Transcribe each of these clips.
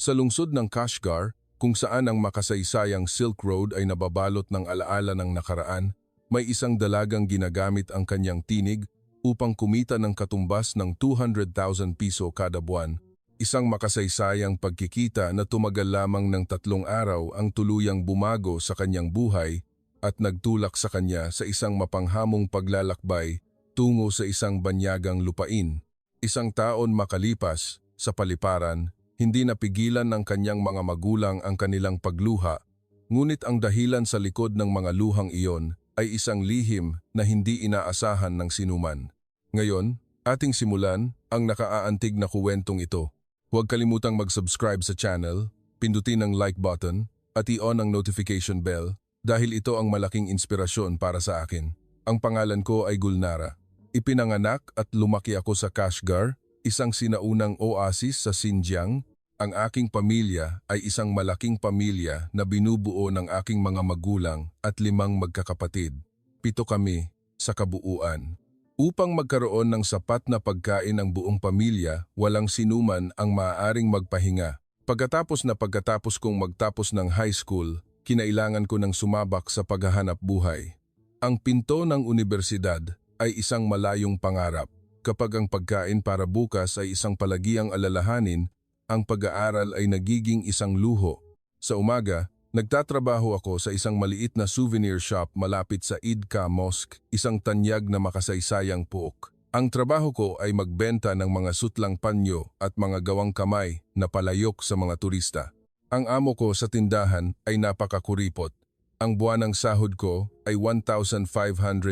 Sa lungsod ng Kashgar, kung saan ang makasaysayang Silk Road ay nababalot ng alaala ng nakaraan, may isang dalagang ginagamit ang kanyang tinig upang kumita ng katumbas ng 200,000 piso kada buwan. Isang makasaysayang pagkikita na tumagal lamang ng 3 araw ang tuluyang bumago sa kanyang buhay at nagtulak sa kanya sa isang mapanghamong paglalakbay tungo sa isang banyagang lupain. Isang taon makalipas, sa paliparan, hindi napigilan ng kanyang mga magulang ang kanilang pagluha, ngunit ang dahilan sa likod ng mga luhang iyon ay isang lihim na hindi inaasahan ng sinuman. Ngayon, ating simulan ang nakaaantig na kuwentong ito. Huwag kalimutang mag-subscribe sa channel, pindutin ang like button, at i-on ang notification bell dahil ito ang malaking inspirasyon para sa akin. Ang pangalan ko ay Gulnara. Ipinanganak at lumaki ako sa Kashgar, isang sinaunang oasis sa Xinjiang. Ang aking pamilya ay isang malaking pamilya na binubuo ng aking mga magulang at 5 magkakapatid. 7 kami sa kabuuan. Upang magkaroon ng sapat na pagkain ang buong pamilya, walang sinuman ang maaaring magpahinga. Pagkatapos kong magtapos ng high school, kinailangan ko ng sumabak sa paghahanap buhay. Ang pinto ng unibersidad ay isang malayong pangarap. Kapag ang pagkain para bukas ay isang palagiang alalahanin, ang pag-aaral ay nagiging isang luho. Sa umaga, nagtatrabaho ako sa isang maliit na souvenir shop malapit sa Idka Mosque, isang tanyag na makasaysayang puok. Ang trabaho ko ay magbenta ng mga sutlang panyo at mga gawang kamay na palayok sa mga turista. Ang amo ko sa tindahan ay napakakuripot. Ang buwanang sahod ko ay 1,500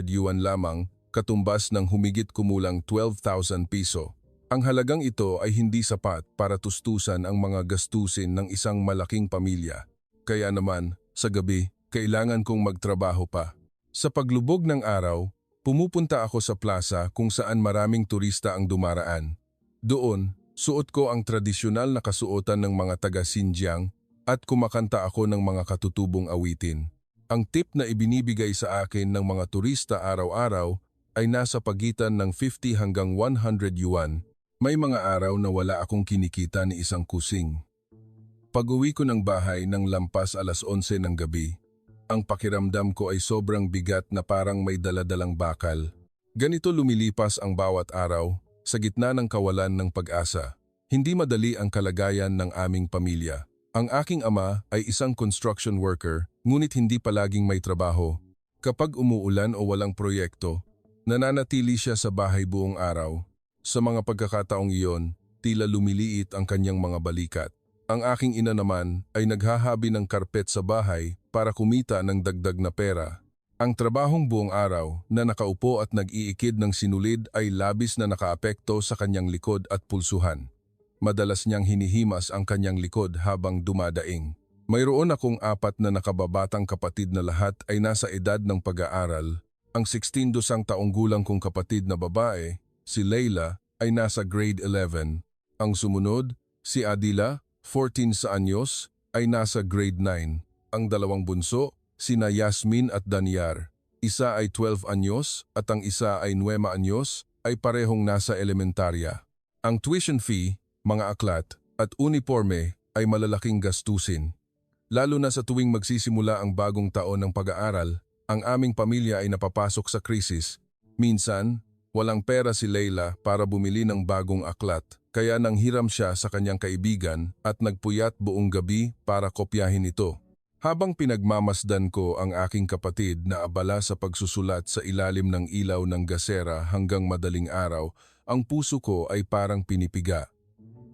yuan lamang, katumbas ng humigit kumulang 12,000 piso. Ang halagang ito ay hindi sapat para tustusan ang mga gastusin ng isang malaking pamilya. Kaya naman, sa gabi, kailangan kong magtrabaho pa. Sa paglubog ng araw, pumupunta ako sa plaza kung saan maraming turista ang dumaraan. Doon, suot ko ang tradisyonal na kasuotan ng mga taga Xinjiang at kumakanta ako ng mga katutubong awitin. Ang tip na ibinibigay sa akin ng mga turista araw-araw ay nasa pagitan ng 50 hanggang 100 yuan. May mga araw na wala akong kinikita ni isang kusing. Pag-uwi ko ng bahay ng lampas 11:00 ng gabi, ang pakiramdam ko ay sobrang bigat na parang may daladalang bakal. Ganito lumilipas ang bawat araw, sa gitna ng kawalan ng pag-asa. Hindi madali ang kalagayan ng aming pamilya. Ang aking ama ay isang construction worker, ngunit hindi palaging may trabaho. Kapag umuulan o walang proyekto, nananatili siya sa bahay buong araw. Sa mga pagkakataong iyon, tila lumiliit ang kanyang mga balikat. Ang aking ina naman ay naghahabi ng karpet sa bahay para kumita ng dagdag na pera. Ang trabahong buong araw na nakaupo at nag-iikid ng sinulid ay labis na nakaapekto sa kanyang likod at pulsuhan. Madalas niyang hinihimas ang kanyang likod habang dumadaing. Mayroon akong 4 na nakababatang kapatid na lahat ay nasa edad ng pag-aaral. Ang 16 taong gulang kong kapatid na babae, si Leila, ay nasa grade 11. Ang sumunod, si Adila, 14 anyos, ay nasa grade 9. Ang 2 bunso, sina Yasmin at Danyar. Isa ay 12 anyos at ang isa ay 9 anyos, ay parehong nasa elementarya. Ang tuition fee, mga aklat, at uniforme ay malalaking gastusin. Lalo na sa tuwing magsisimula ang bagong taon ng pag-aaral, ang aming pamilya ay napapasok sa krisis. Minsan, walang pera si Leila para bumili ng bagong aklat, kaya nanghiram siya sa kanyang kaibigan at nagpuyat buong gabi para kopyahin ito. Habang pinagmamasdan ko ang aking kapatid na abala sa pagsusulat sa ilalim ng ilaw ng gasera hanggang madaling araw, ang puso ko ay parang pinipiga.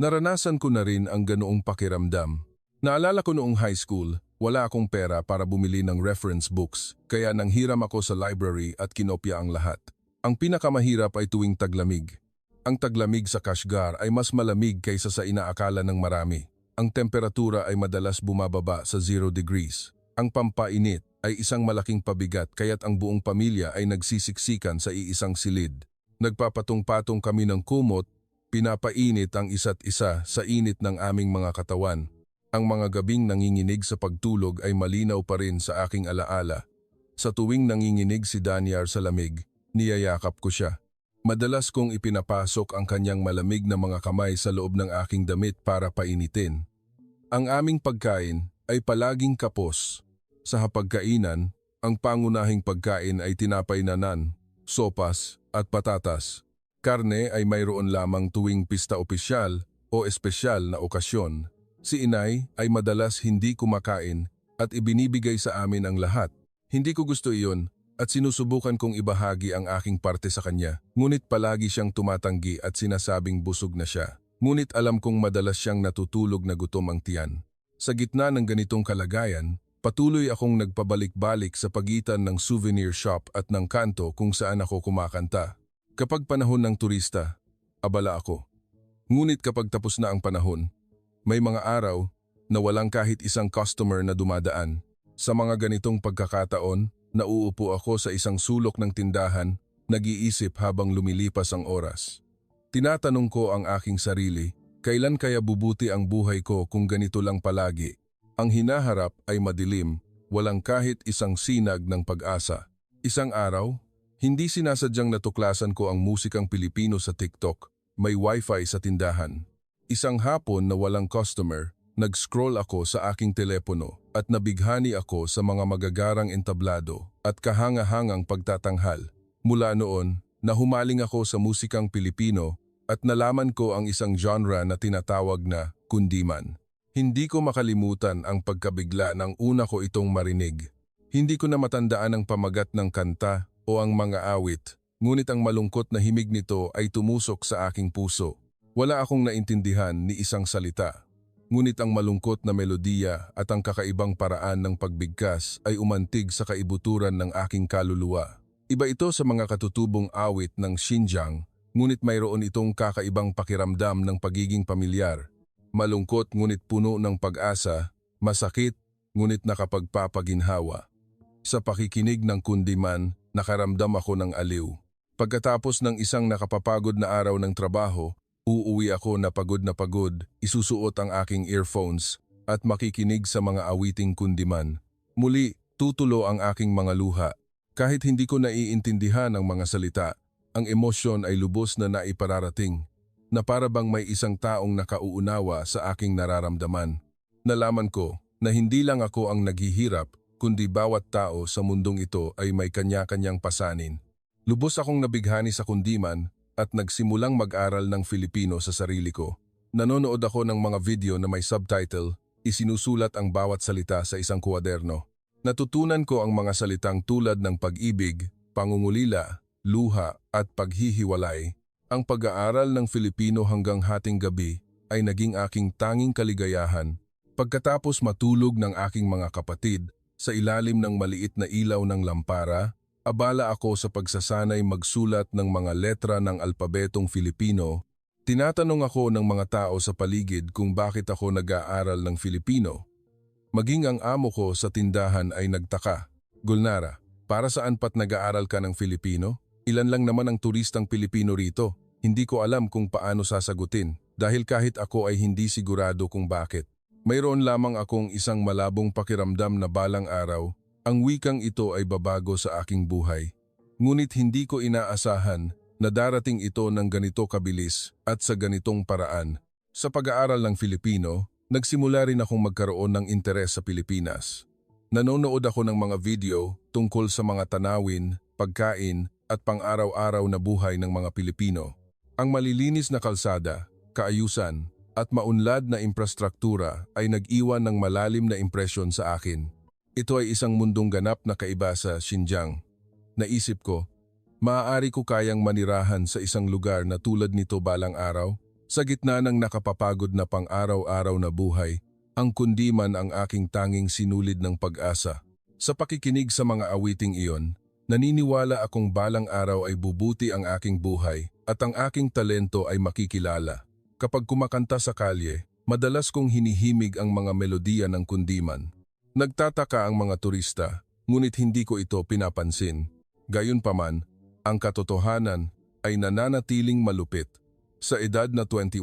Naranasan ko na rin ang ganoong pakiramdam. Naalala ko noong high school, wala akong pera para bumili ng reference books, kaya nanghiram ako sa library at kinopya ang lahat. Ang pinakamahirap ay tuwing taglamig. Ang taglamig sa Kashgar ay mas malamig kaysa sa inaakala ng marami. Ang temperatura ay madalas bumababa sa 0 degrees. Ang pampainit ay isang malaking pabigat kaya't ang buong pamilya ay nagsisiksikan sa iisang silid. Nagpapatong-patong kami ng kumot, pinapainit ang isa't isa sa init ng aming mga katawan. Ang mga gabing nanginginig sa pagtulog ay malinaw pa rin sa aking alaala. Sa tuwing nanginginig si Danyar sa lamig, niyayakap ko siya. Madalas kong ipinapasok ang kanyang malamig na mga kamay sa loob ng aking damit para painitin. Ang aming pagkain ay palaging kapos. Sa hapagkainan, ang pangunahing pagkain ay tinapay na nan, sopas at patatas. Karne ay mayroon lamang tuwing pista opisyal o espesyal na okasyon. Si inay ay madalas hindi kumakain at ibinibigay sa amin ang lahat. Hindi ko gusto iyon at sinusubukan kong ibahagi ang aking parte sa kanya. Ngunit palagi siyang tumatanggi at sinasabing busog na siya. Ngunit alam kong madalas siyang natutulog na gutom ang tiyan. Sa gitna ng ganitong kalagayan, patuloy akong nagpabalik-balik sa pagitan ng souvenir shop at ng kanto kung saan ako kumakanta. Kapag panahon ng turista, abala ako. Ngunit kapag tapos na ang panahon, may mga araw na walang kahit isang customer na dumadaan. Sa mga ganitong pagkakataon, nauupo ako sa isang sulok ng tindahan, nag-iisip habang lumilipas ang oras. Tinatanong ko ang aking sarili, kailan kaya bubuti ang buhay ko kung ganito lang palagi? Ang hinaharap ay madilim, walang kahit isang sinag ng pag-asa. Isang araw, hindi sinasadyang natuklasan ko ang musikang Pilipino sa TikTok, may wifi sa tindahan. Isang hapon na walang customer, nag-scroll ako sa aking telepono at nabighani ako sa mga magagarang entablado at kahanga-hangang pagtatanghal. Mula noon, nahumaling ako sa musikang Pilipino at nalaman ko ang isang genre na tinatawag na kundiman. Hindi ko makalimutan ang pagkabigla ng una ko itong marinig. Hindi ko na matandaan ang pamagat ng kanta o ang mga awit, ngunit ang malungkot na himig nito ay tumusok sa aking puso. Wala akong naintindihan ni isang salita. Ngunit ang malungkot na melodiya at ang kakaibang paraan ng pagbigkas ay umantig sa kaibuturan ng aking kaluluwa. Iba ito sa mga katutubong awit ng Xinjiang, ngunit mayroon itong kakaibang pakiramdam ng pagiging pamilyar. Malungkot ngunit puno ng pag-asa, masakit ngunit nakapagpapaginhawa. Sa pakikinig ng kundiman, nakaramdam ako ng aliw. Pagkatapos ng isang nakapapagod na araw ng trabaho, uuwi ako na pagod, isusuot ang aking earphones at makikinig sa mga awiting kundiman. Muli, tutulo ang aking mga luha. Kahit hindi ko naiintindihan ang mga salita, ang emosyon ay lubos na naipararating, na para bang may isang taong nakauunawa sa aking nararamdaman. Nalaman ko na hindi lang ako ang naghihirap, kundi bawat tao sa mundong ito ay may kanya-kanyang pasanin. Lubos akong nabighani sa kundiman at nagsimulang mag-aral ng Filipino sa sarili ko. Nanonood ako ng mga video na may subtitle, isinusulat ang bawat salita sa isang kuwaderno. Natutunan ko ang mga salitang tulad ng pag-ibig, pangungulila, luha at paghihiwalay. Ang pag-aaral ng Filipino hanggang hating gabi ay naging aking tanging kaligayahan. Pagkatapos matulog ng aking mga kapatid sa ilalim ng maliit na ilaw ng lampara, abala ako sa pagsasanay magsulat ng mga letra ng alpabetong Filipino. Tinatanong ako ng mga tao sa paligid kung bakit ako nag-aaral ng Filipino. Maging ang amo ko sa tindahan ay nagtaka. Gulnara, para saan pat nag-aaral ka ng Filipino? Ilan lang naman ang turistang Pilipino rito. Hindi ko alam kung paano sasagutin dahil kahit ako ay hindi sigurado kung bakit. Mayroon lamang akong isang malabong pakiramdam na balang araw, ang wikang ito ay babago sa aking buhay. Ngunit hindi ko inaasahan na darating ito ng ganito kabilis at sa ganitong paraan. Sa pag-aaral ng Filipino, nagsimula rin akong magkaroon ng interes sa Pilipinas. Nanonood ako ng mga video tungkol sa mga tanawin, pagkain, at pang-araw-araw na buhay ng mga Pilipino. Ang malilinis na kalsada, kaayusan, at maunlad na infrastruktura ay nag-iwan ng malalim na impresyon sa akin. Ito ay isang mundong ganap na kaiba sa Xinjiang. Naisip ko, maaari ko kayang manirahan sa isang lugar na tulad nito balang araw? Sa gitna ng nakapapagod na pang-araw-araw na buhay, ang kundiman ang aking tanging sinulid ng pag-asa. Sa pakikinig sa mga awiting iyon, naniniwala akong balang araw ay bubuti ang aking buhay at ang aking talento ay makikilala. Kapag kumakanta sa kalye, madalas kong hinihimig ang mga melodiya ng kundiman. Nagtataka ang mga turista, ngunit hindi ko ito pinapansin. Gayunpaman, ang katotohanan ay nananatiling malupit. Sa edad na 21,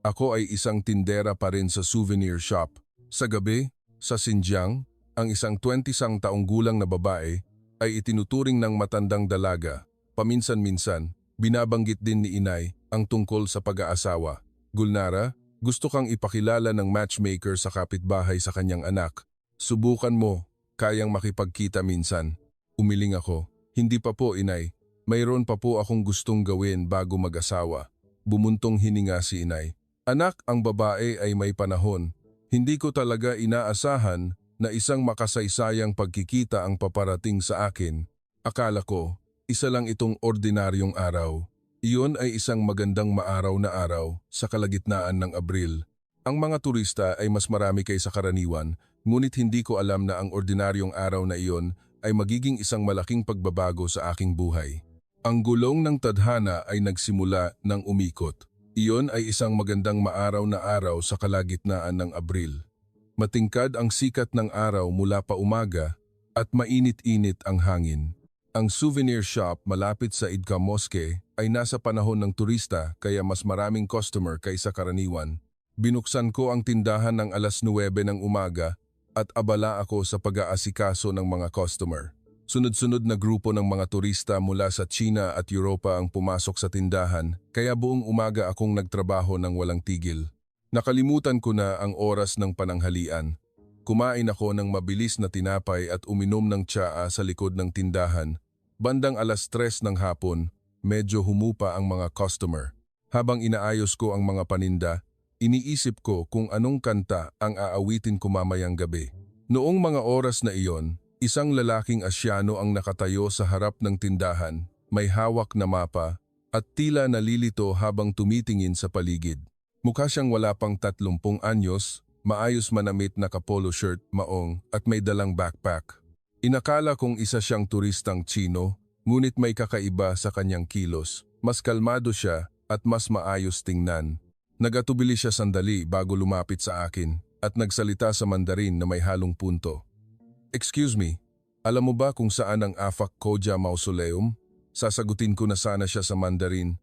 ako ay isang tindera pa rin sa souvenir shop. Sa gabi, sa Xinjiang, ang isang 21 taong gulang na babae ay itinuturing ng matandang dalaga. Paminsan-minsan, binabanggit din ni inay ang tungkol sa pag-aasawa. Gulnara, Gusto kang ipakilala ng matchmaker sa kapitbahay sa kanyang anak. Subukan mo, kayang makipagkita minsan. Umiling ako. Hindi pa po, inay. Mayroon pa po akong gustong gawin bago mag-asawa. Bumuntong hininga si inay. Anak, ang babae ay may panahon. Hindi ko talaga inaasahan na isang makasaysayang pagkikita ang paparating sa akin. Akala ko, isa lang itong ordinaryong araw. Iyon ay isang magandang maaraw na araw sa kalagitnaan ng Abril. Ang mga turista ay mas marami kaysa karaniwan, ngunit hindi ko alam na ang ordinaryong araw na iyon ay magiging isang malaking pagbabago sa aking buhay. Ang gulong ng tadhana ay nagsimula ng umikot. Iyon ay isang magandang maaraw na araw sa kalagitnaan ng Abril. Matingkad ang sikat ng araw mula pa umaga at mainit-init ang hangin. Ang souvenir shop malapit sa Idka Mosque ay nasa panahon ng turista kaya mas maraming customer kaysa karaniwan. Binuksan ko ang tindahan ng alas 9 ng umaga at abala ako sa pag-aasikaso ng mga customer. Sunod-sunod na grupo ng mga turista mula sa China at Europa ang pumasok sa tindahan kaya buong umaga akong nagtrabaho ng walang tigil. Nakalimutan ko na ang oras ng pananghalian. Kumain ako ng mabilis na tinapay at uminom ng tsaa sa likod ng tindahan. Bandang alas 3 ng hapon, medyo humupa ang mga customer. Habang inaayos ko ang mga paninda, iniisip ko kung anong kanta ang aawitin ko mamayang gabi. Noong mga oras na iyon, isang lalaking Asyano ang nakatayo sa harap ng tindahan, may hawak na mapa at tila nalilito habang tumitingin sa paligid. Mukha siyang wala pang 30 anyos, maayos manamit na kapolo shirt, maong at may dalang backpack. Inakala kong isa siyang turistang Tsino, ngunit may kakaiba sa kanyang kilos. Mas kalmado siya at mas maayos tingnan. Nagatubili siya sandali bago lumapit sa akin at nagsalita sa Mandarin na may halong punto. Excuse me, alam mo ba kung saan ang Afak Koja Mausoleum? Sasagutin ko na sana siya sa Mandarin.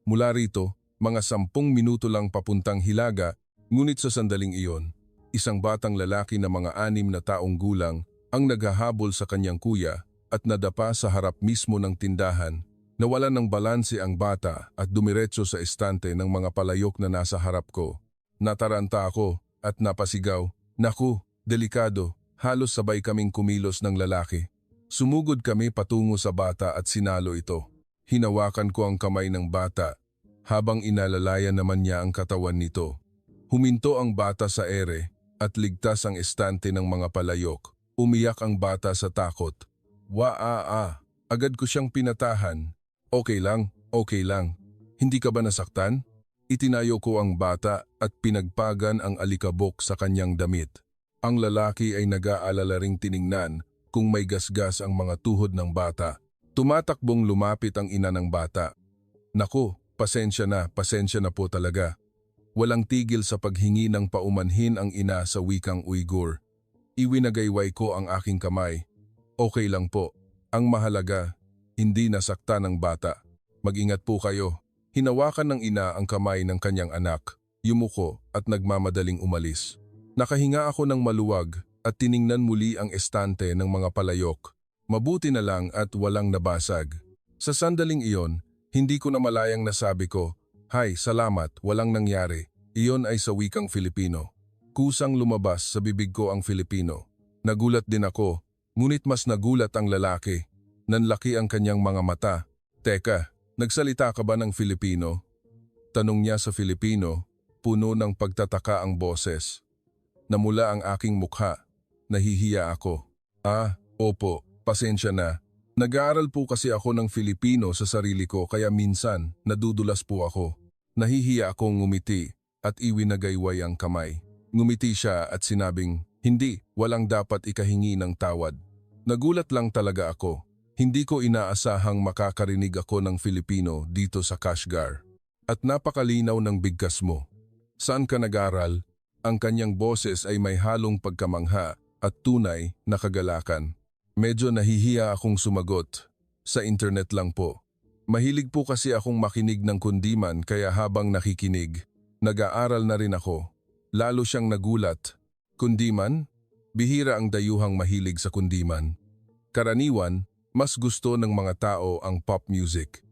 Mula rito, mga 10 minuto lang papuntang Hilaga, ngunit sa sandaling iyon, isang batang lalaki na mga 6 na taong gulang ang naghahabol sa kanyang kuya at nadapa sa harap mismo ng tindahan. Nawalan ng balanse ang bata at dumiretso sa estante ng mga palayok na nasa harap ko. Nataranta ako at napasigaw, "Naku, delikado!" Halos sabay kaming kumilos ng lalaki. Sumugod kami patungo sa bata at sinalo ito. Hinawakan ko ang kamay ng bata habang inalalayan naman niya ang katawan nito. Huminto ang bata sa ere at ligtas ang estante ng mga palayok. Umiyak ang bata sa takot. Agad ko siyang pinatahan. Okay lang. Hindi ka ba nasaktan? Itinayo ko ang bata at pinagpagan ang alikabok sa kanyang damit. Ang lalaki ay nag-aalala ring tiningnan kung may gasgas ang mga tuhod ng bata. Tumatakbong lumapit ang ina ng bata. Naku, pasensya na po talaga. Walang tigil sa paghingi ng paumanhin ang ina sa wikang Uyghur. Iwinagayway ko ang aking kamay. Okay lang po. Ang mahalaga, hindi nasaktan ng bata. Mag-ingat po kayo. Hinawakan ng ina ang kamay ng kanyang anak. Yumuko at nagmamadaling umalis. Nakahinga ako ng maluwag at tiningnan muli ang estante ng mga palayok. Mabuti na lang at walang nabasag. Sa sandaling iyon, hindi ko na malayang nasabi ko, "Hay, salamat, walang nangyari." Iyon ay sa wikang Filipino. Kusang lumabas sa bibig ko ang Filipino. Nagulat din ako, ngunit mas nagulat ang lalaki. Nanlaki ang kanyang mga mata. "Teka, nagsalita ka ba ng Filipino?" Tanong niya sa Filipino, puno ng pagtataka ang boses. Namula ang aking mukha. Nahihiya ako. Opo, pasensya na. Nag-aaral po kasi ako ng Filipino sa sarili ko kaya minsan nadudulas po ako. Nahihiya akong ngumiti at iwinagayway ang kamay. Ngumiti siya at sinabing, "Hindi, walang dapat ikahingi ng tawad." Nagulat lang talaga ako. Hindi ko inaasahang makakarinig ako ng Filipino dito sa Kashgar. At napakalinaw ng bigkas mo. Saan ka nag-aral? Ang kanyang boses ay may halong pagkamangha at tunay na kagalakan. Medyo nahihiya akong sumagot. Sa internet lang po. Mahilig po kasi akong makinig ng kundiman kaya habang nakikinig, nag-aaral na rin ako. Lalo siyang nagulat. Kundiman? Bihira ang dayuhang mahilig sa kundiman. Karaniwan, mas gusto ng mga tao ang pop music.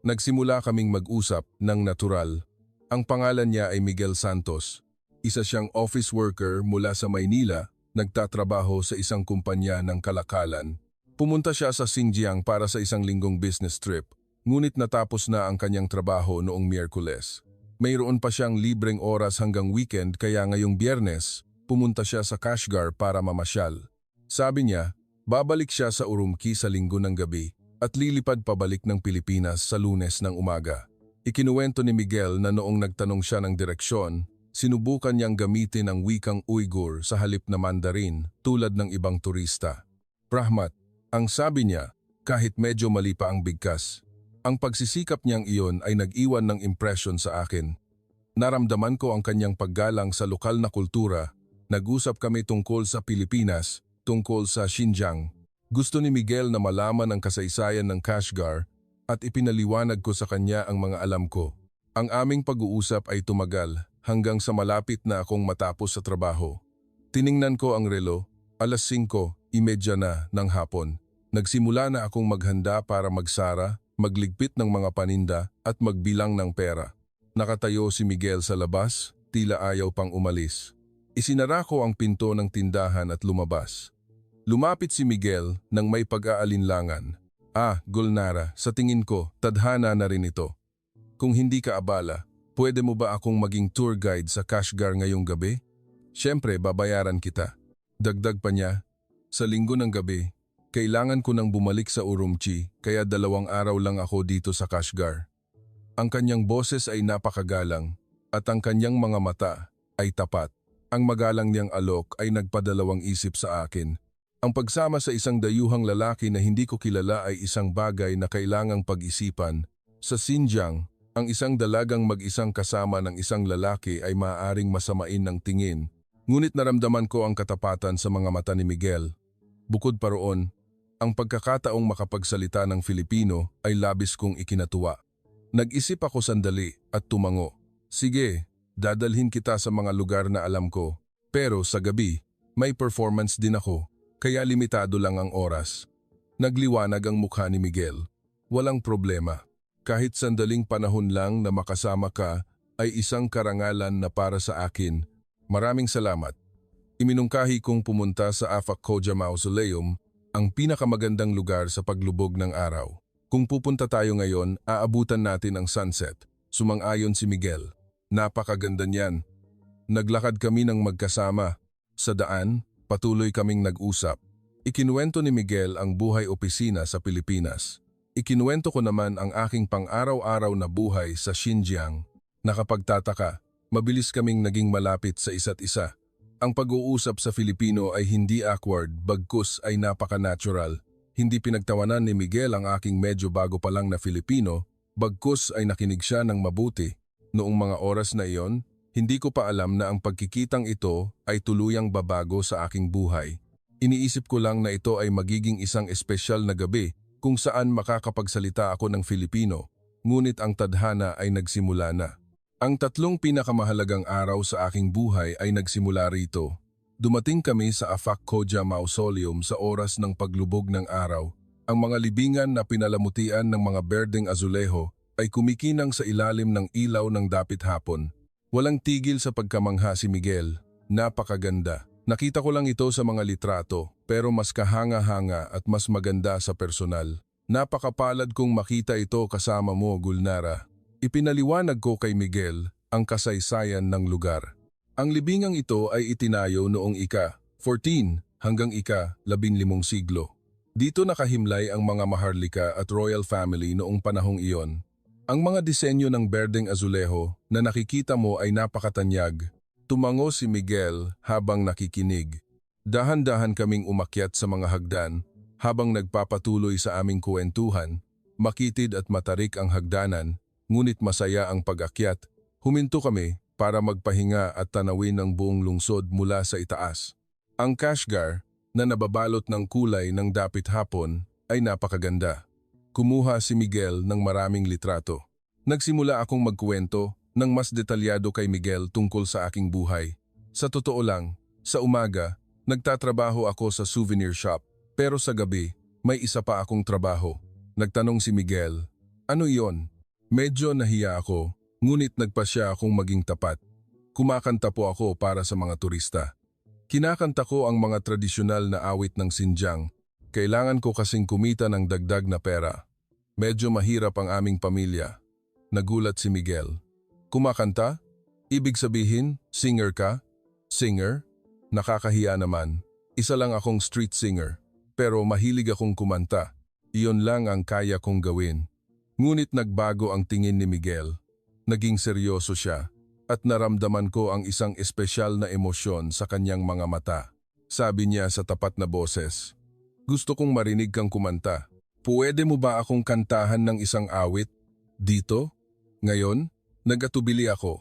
Nagsimula kaming mag-usap ng natural. Ang pangalan niya ay Miguel Santos. Isa siyang office worker mula sa Maynila, nagtatrabaho sa isang kumpanya ng kalakalan. Pumunta siya sa Xinjiang para sa isang linggong business trip, ngunit natapos na ang kanyang trabaho noong Miyerkules. Mayroon pa siyang libreng oras hanggang weekend kaya ngayong Biyernes, pumunta siya sa Kashgar para mamasyal. Sabi niya, babalik siya sa Urumqi sa linggo ng gabi at lilipad pabalik ng Pilipinas sa Lunes ng umaga. Ikinuwento ni Miguel na noong nagtanong siya ng direksyon, sinubukan niyang gamitin ang wikang Uyghur sa halip na Mandarin tulad ng ibang turista. Rahmat, ang sabi niya, kahit medyo mali pa ang bigkas, ang pagsisikap niyang iyon ay nag-iwan ng impresyon sa akin. Naramdaman ko ang kanyang paggalang sa lokal na kultura. Nag-usap kami tungkol sa Pilipinas, tungkol sa Xinjiang. Gusto ni Miguel na malaman ang kasaysayan ng Kashgar at ipinaliwanag ko sa kanya ang mga alam ko. Ang aming pag-uusap ay tumagal hanggang sa malapit na akong matapos sa trabaho. Tiningnan ko ang relo, 5:30 na ng hapon. Nagsimula na akong maghanda para magsara, magligpit ng mga paninda at magbilang ng pera. Nakatayo si Miguel sa labas, tila ayaw pang umalis. Isinara ko ang pinto ng tindahan at lumabas. Lumapit si Miguel nang may pag-aalinlangan. Gulnara, sa tingin ko, tadhana na rin ito. Kung hindi ka abala, pwede mo ba akong maging tour guide sa Kashgar ngayong gabi? Siyempre, babayaran kita. Dagdag pa niya, sa linggo ng gabi, kailangan ko nang bumalik sa Urumqi kaya 2 araw lang ako dito sa Kashgar. Ang kanyang boses ay napakagalang at ang kanyang mga mata ay tapat. Ang magalang niyang alok ay nagpadalawang isip sa akin. Ang pagsama sa isang dayuhang lalaki na hindi ko kilala ay isang bagay na kailangang pag-isipan. Sa Xinjiang, ang isang dalagang mag-isang kasama ng isang lalaki ay maaaring masamain ng tingin. Ngunit naramdaman ko ang katapatan sa mga mata ni Miguel. Bukod pa roon, ang pagkakataong makapagsalita ng Filipino ay labis kong ikinatuwa. Nag-isip ako sandali at tumango. Sige, dadalhin kita sa mga lugar na alam ko. Pero sa gabi, may performance din ako. Kaya limitado lang ang oras. Nagliwanag ang mukha ni Miguel. Walang problema. Kahit sandaling panahon lang na makasama ka ay isang karangalan na para sa akin. Maraming salamat. Iminungkahi kong pumunta sa Afak Koja Mausoleum, ang pinakamagandang lugar sa paglubog ng araw. Kung pupunta tayo ngayon, aabutan natin ang sunset. Sumang-ayon si Miguel. Napakaganda niyan. Naglakad kami ng magkasama. Sa daan, patuloy kaming nag-usap. Ikinuwento ni Miguel ang buhay opisina sa Pilipinas. Ikinuwento ko naman ang aking pang-araw-araw na buhay sa Xinjiang. Nakapagtataka, mabilis kaming naging malapit sa isa't isa. Ang pag-uusap sa Filipino ay hindi awkward, bagkus ay napaka-natural. Hindi pinagtawanan ni Miguel ang aking medyo bago pa lang na Filipino, bagkus ay nakinig siya ng mabuti. Noong mga oras na iyon, hindi ko pa alam na ang pagkikitang ito ay tuluyang babago sa aking buhay. Iniisip ko lang na ito ay magiging isang espesyal na gabi kung saan makakapagsalita ako ng Filipino, ngunit ang tadhana ay nagsimula na. Ang 3 pinakamahalagang araw sa aking buhay ay nagsimula rito. Dumating kami sa Afak Koja Mausoleum sa oras ng paglubog ng araw. Ang mga libingan na pinalamutian ng mga berdeng azuleho ay kumikinang sa ilalim ng ilaw ng dapit hapon. Walang tigil sa pagkamangha si Miguel. Napakaganda. Nakita ko lang ito sa mga litrato, pero mas kahanga-hanga at mas maganda sa personal. Napakapalad kong makita ito kasama mo, Gulnara. Ipinaliwanag ko kay Miguel ang kasaysayan ng lugar. Ang libingang ito ay itinayo noong ika-14 hanggang ika-15 siglo. Dito nakahimlay ang mga Maharlika at royal family noong panahong iyon. Ang mga disenyo ng berdeng azuleho na nakikita mo ay napakatanyag. Tumango si Miguel habang nakikinig. Dahan-dahan kaming umakyat sa mga hagdan habang nagpapatuloy sa aming kwentuhan. Makitid at matarik ang hagdanan, ngunit masaya ang pag-akyat. Huminto kami para magpahinga at tanawin ang buong lungsod mula sa itaas. Ang Kashgar, na nababalot ng kulay ng dapit hapon, ay napakaganda. Kumuha si Miguel ng maraming litrato. Nagsimula akong magkuwento ng mas detalyado kay Miguel tungkol sa aking buhay. Sa totoo lang, sa umaga, nagtatrabaho ako sa souvenir shop, pero sa gabi, may isa pa akong trabaho. Nagtanong si Miguel, ano iyon? Medyo nahiya ako, Ngunit nagpasya akong maging tapat. Kumakanta po ako para sa mga turista. Kinakanta ko ang mga tradisyonal na awit ng Xinjiang. Kailangan ko kasing kumita ng dagdag na pera. Medyo mahirap ang aming pamilya. Nagulat si Miguel. Kumakanta? Ibig sabihin, singer ka? Singer? Nakakahiya naman. Isa lang akong street singer. Pero mahilig akong kumanta. Iyon lang ang kaya kong gawin. Ngunit nagbago ang tingin ni Miguel. Naging seryoso siya. At naramdaman ko ang isang espesyal na emosyon sa kanyang mga mata. Sabi niya sa tapat na boses, "Gusto kong marinig kang kumanta. Puwede mo ba akong kantahan ng isang awit? Dito? Ngayon?" Nag-atubili ako.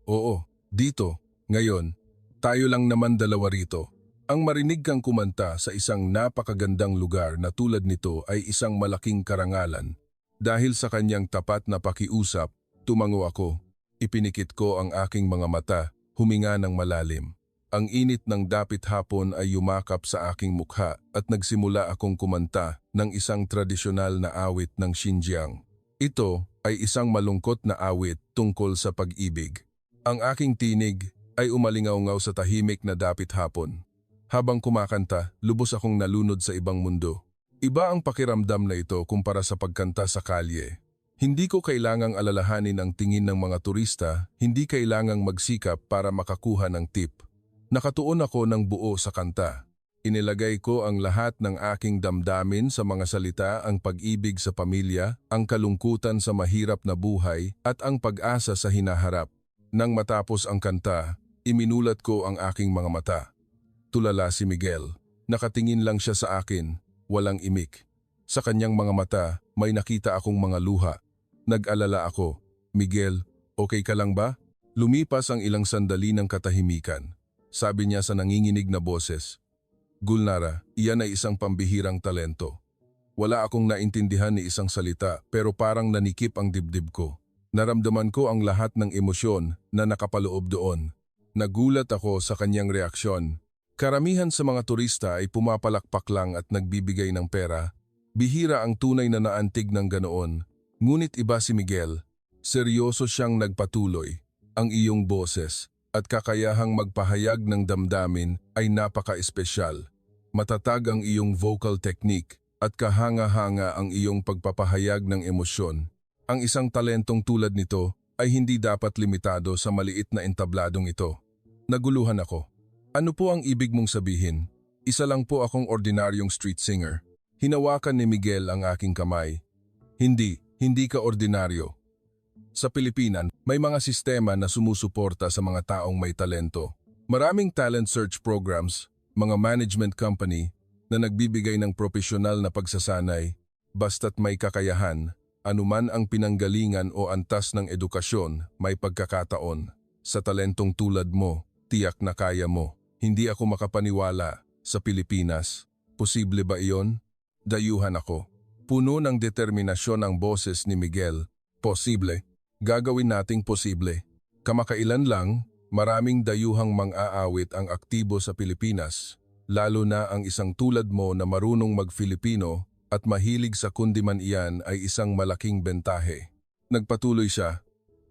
"Oo, dito. Ngayon. Tayo lang naman dalawa rito." Ang marinig kang kumanta sa isang napakagandang lugar na tulad nito ay isang malaking karangalan. Dahil sa kanyang tapat na pakiusap, tumango ako. Ipinikit ko ang aking mga mata, huminga ng malalim. Ang init ng dapit hapon ay yumakap sa aking mukha at nagsimula akong kumanta ng isang tradisyonal na awit ng Xinjiang. Ito ay isang malungkot na awit tungkol sa pag-ibig. Ang aking tinig ay umalingaw-ngaw sa tahimik na dapit hapon. Habang kumakanta, lubos akong nalunod sa ibang mundo. Iba ang pakiramdam na ito kumpara sa pagkanta sa kalye. Hindi ko kailangang alalahanin ang tingin ng mga turista, hindi kailangang magsikap para makakuha ng tip. Nakatuon ako ng buo sa kanta. Inilagay ko ang lahat ng aking damdamin sa mga salita, ang pag-ibig sa pamilya, ang kalungkutan sa mahirap na buhay, at ang pag-asa sa hinaharap. Nang matapos ang kanta, iminulat ko ang aking mga mata. Tulala si Miguel. Nakatingin lang siya sa akin, walang imik. Sa kanyang mga mata, may nakita akong mga luha. Nag-alala ako, "Miguel, okay ka lang ba?" Lumipas ang ilang sandali ng katahimikan. Sabi niya sa nanginginig na boses, "Gulnara, iyan ay isang pambihirang talento. Wala akong naintindihan ni isang salita pero parang nanikip ang dibdib ko. Naramdaman ko ang lahat ng emosyon na nakapaloob doon." Nagulat ako sa kanyang reaksyon. Karamihan sa mga turista ay pumapalakpak lang at nagbibigay ng pera. Bihira ang tunay na naantig ng ganoon. Ngunit iba si Miguel. Seryoso siyang nagpatuloy. "Ang iyong boses at kakayahang magpahayag ng damdamin ay napaka-espesyal. Matatag ang iyong vocal technique at kahanga-hanga ang iyong pagpapahayag ng emosyon. Ang isang talentong tulad nito ay hindi dapat limitado sa maliit na entabladong ito." Naguluhan ako. "Ano po ang ibig mong sabihin? Isa lang po akong ordinaryong street singer." Hinawakan ni Miguel ang aking kamay. Hindi ka ordinaryo. Sa Pilipinas, may mga sistema na sumusuporta sa mga taong may talento. Maraming talent search programs, mga management company na nagbibigay ng propesyonal na pagsasanay, basta't may kakayahan, anuman ang pinanggalingan o antas ng edukasyon, may pagkakataon. Sa talentong tulad mo, tiyak na kaya mo. Hindi ako makapaniwala. Sa Pilipinas, posible ba iyon? Dayuhan ako. Puno ng determinasyon ang boses ni Miguel. Posible. Gagawin nating posible. Kamakailan lang, maraming dayuhang mang-aawit ang aktibo sa Pilipinas, lalo na ang isang tulad mo na marunong mag-Filipino at mahilig sa kundiman, iyan ay isang malaking bentahe. Nagpatuloy siya.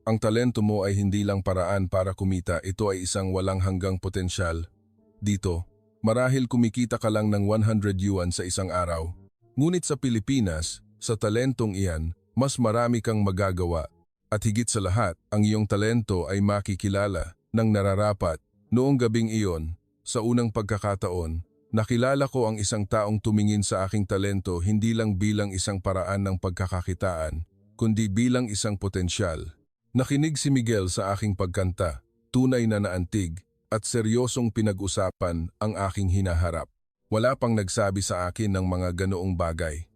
"Ang talento mo ay hindi lang paraan para kumita, ito ay isang walang hanggang potensyal. Dito, marahil kumikita ka lang ng 100 yuan sa isang araw. Ngunit sa Pilipinas, sa talentong iyan, mas marami kang magagawa. At higit sa lahat, ang iyong talento ay makikilala ng nararapat." Noong gabing iyon, sa unang pagkakataon, nakilala ko ang isang taong tumingin sa aking talento hindi lang bilang isang paraan ng pagkakakitaan, kundi bilang isang potensyal. Nakinig si Miguel sa aking pagkanta, tunay na naantig, at seryosong pinag-usapan ang aking hinaharap. Wala pang nagsabi sa akin ng mga ganoong bagay.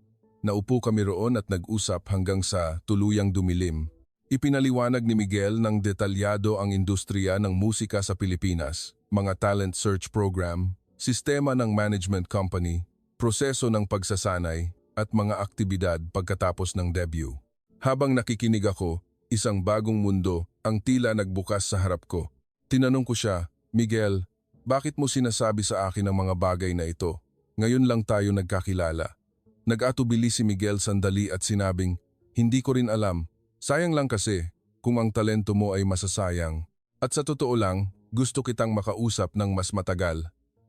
Naupo kami roon at nag-usap hanggang sa tuluyang dumilim. Ipinaliwanag ni Miguel ng detalyado ang industriya ng musika sa Pilipinas, mga talent search program, sistema ng management company, proseso ng pagsasanay, at mga aktibidad pagkatapos ng debut. Habang nakikinig ako, isang bagong mundo ang tila nagbukas sa harap ko. Tinanong ko siya, "Miguel, bakit mo sinasabi sa akin ang mga bagay na ito? Ngayon lang tayo nagkakilala." Nag-atubili si Miguel sandali at sinabing, "Hindi ko rin alam. Sayang lang kasi, kung ang talento mo ay masasayang. At sa totoo lang, gusto kitang makausap ng mas matagal.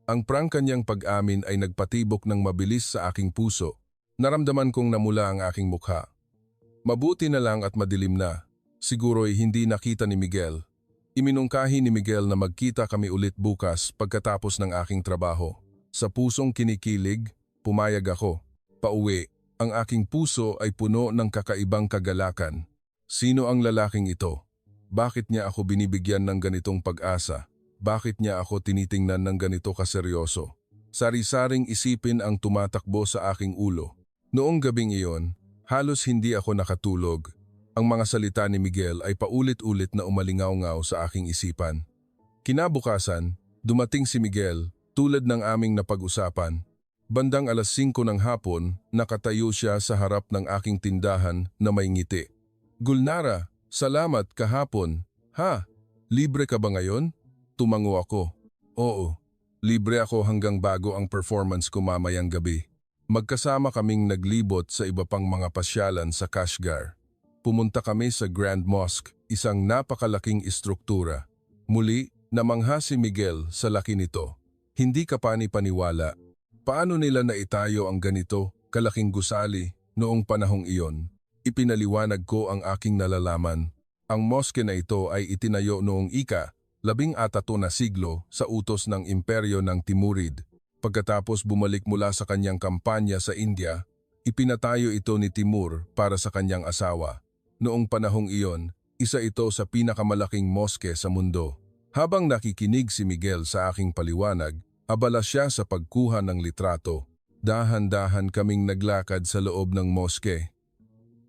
Ang prank kanyang pag-amin ay nagpatibok ng mabilis sa aking puso. Naramdaman kong namula ang aking mukha. Mabuti na lang at madilim na. Siguro'y hindi nakita ni Miguel. Iminungkahi ni Miguel na magkita kami ulit bukas pagkatapos ng aking trabaho. Sa pusong kinikilig, pumayag ako. Pauwi, ang aking puso ay puno ng kakaibang kagalakan. Sino ang lalaking ito? Bakit niya ako binibigyan ng ganitong pag-asa? Bakit niya ako tinitingnan ng ganito kaseryoso? Sari-saring isipin ang tumatakbo sa aking ulo. Noong gabing iyon, halos hindi ako nakatulog. Ang mga salita ni Miguel ay paulit-ulit na umalingaw-ngaw sa aking isipan. Kinabukasan, dumating si Miguel tulad ng aming napag-usapan. Bandang 5:00 ng hapon, nakatayo siya sa harap ng aking tindahan na may ngiti. "Gulnara, salamat kahapon. Ha? Libre ka ba ngayon?" Tumango ako. "Oo, libre ako hanggang bago ang performance ko mamayang gabi." Magkasama kaming naglibot sa iba pang mga pasyalan sa Kashgar. Pumunta kami sa Grand Mosque, isang napakalaking istruktura. Muli, namangha si Miguel sa laki nito. Hindi ka pani-paniwala. Paano nila naitayo ang ganito, kalaking gusali, noong panahong iyon? Ipinaliwanag ko ang aking nalalaman. Ang mosque na ito ay itinayo noong ika-14 na siglo sa utos ng imperyo ng Timurid. Pagkatapos bumalik mula sa kanyang kampanya sa India, ipinatayo ito ni Timur para sa kanyang asawa. Noong panahong iyon, isa ito sa pinakamalaking mosque sa mundo. Habang nakikinig si Miguel sa aking paliwanag, abala siya sa pagkuha ng litrato. Dahan-dahan kaming naglakad sa loob ng mosque.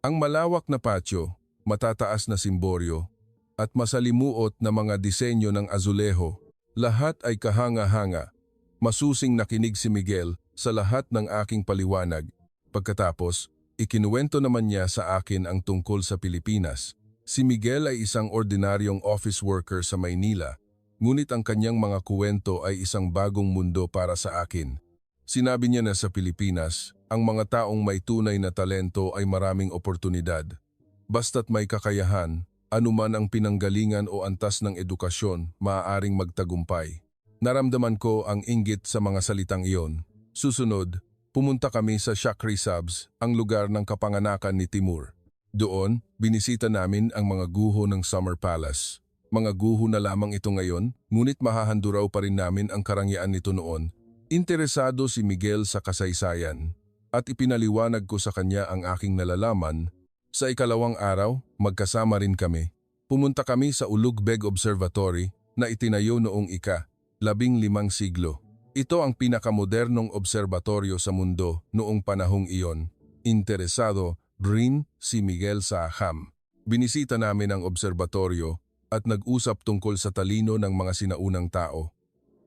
Ang malawak na patio, matataas na simboryo, at masalimuot na mga disenyo ng azuleho, lahat ay kahanga-hanga. Masusing nakinig si Miguel sa lahat ng aking paliwanag. Pagkatapos, ikinuwento naman niya sa akin ang tungkol sa Pilipinas. Si Miguel ay isang ordinaryong office worker sa Maynila, ngunit ang kanyang mga kuwento ay isang bagong mundo para sa akin. Sinabi niya na sa Pilipinas, ang mga taong may tunay na talento ay maraming oportunidad. Basta't may kakayahan, anuman ang pinanggalingan o antas ng edukasyon, maaaring magtagumpay. Naramdaman ko ang inggit sa mga salitang iyon. Susunod, pumunta kami sa Shakri Sabz, ang lugar ng kapanganakan ni Timur. Doon, binisita namin ang mga guho ng Summer Palace. Mga guho na lamang ito ngayon, ngunit mahahanduraw pa rin namin ang karangyaan nito noon. Interesado si Miguel sa kasaysayan, at ipinaliwanag ko sa kanya ang aking nalalaman. Sa ikalawang araw, magkasama rin kami. Pumunta kami sa Ulugbeg Observatory na itinayo noong ika-15 siglo. Ito ang pinakamodernong obserbatoryo sa mundo noong panahong iyon. Interesado rin si Miguel sa Aham. Binisita namin ang obserbatoryo at nag-usap tungkol sa talino ng mga sinaunang tao.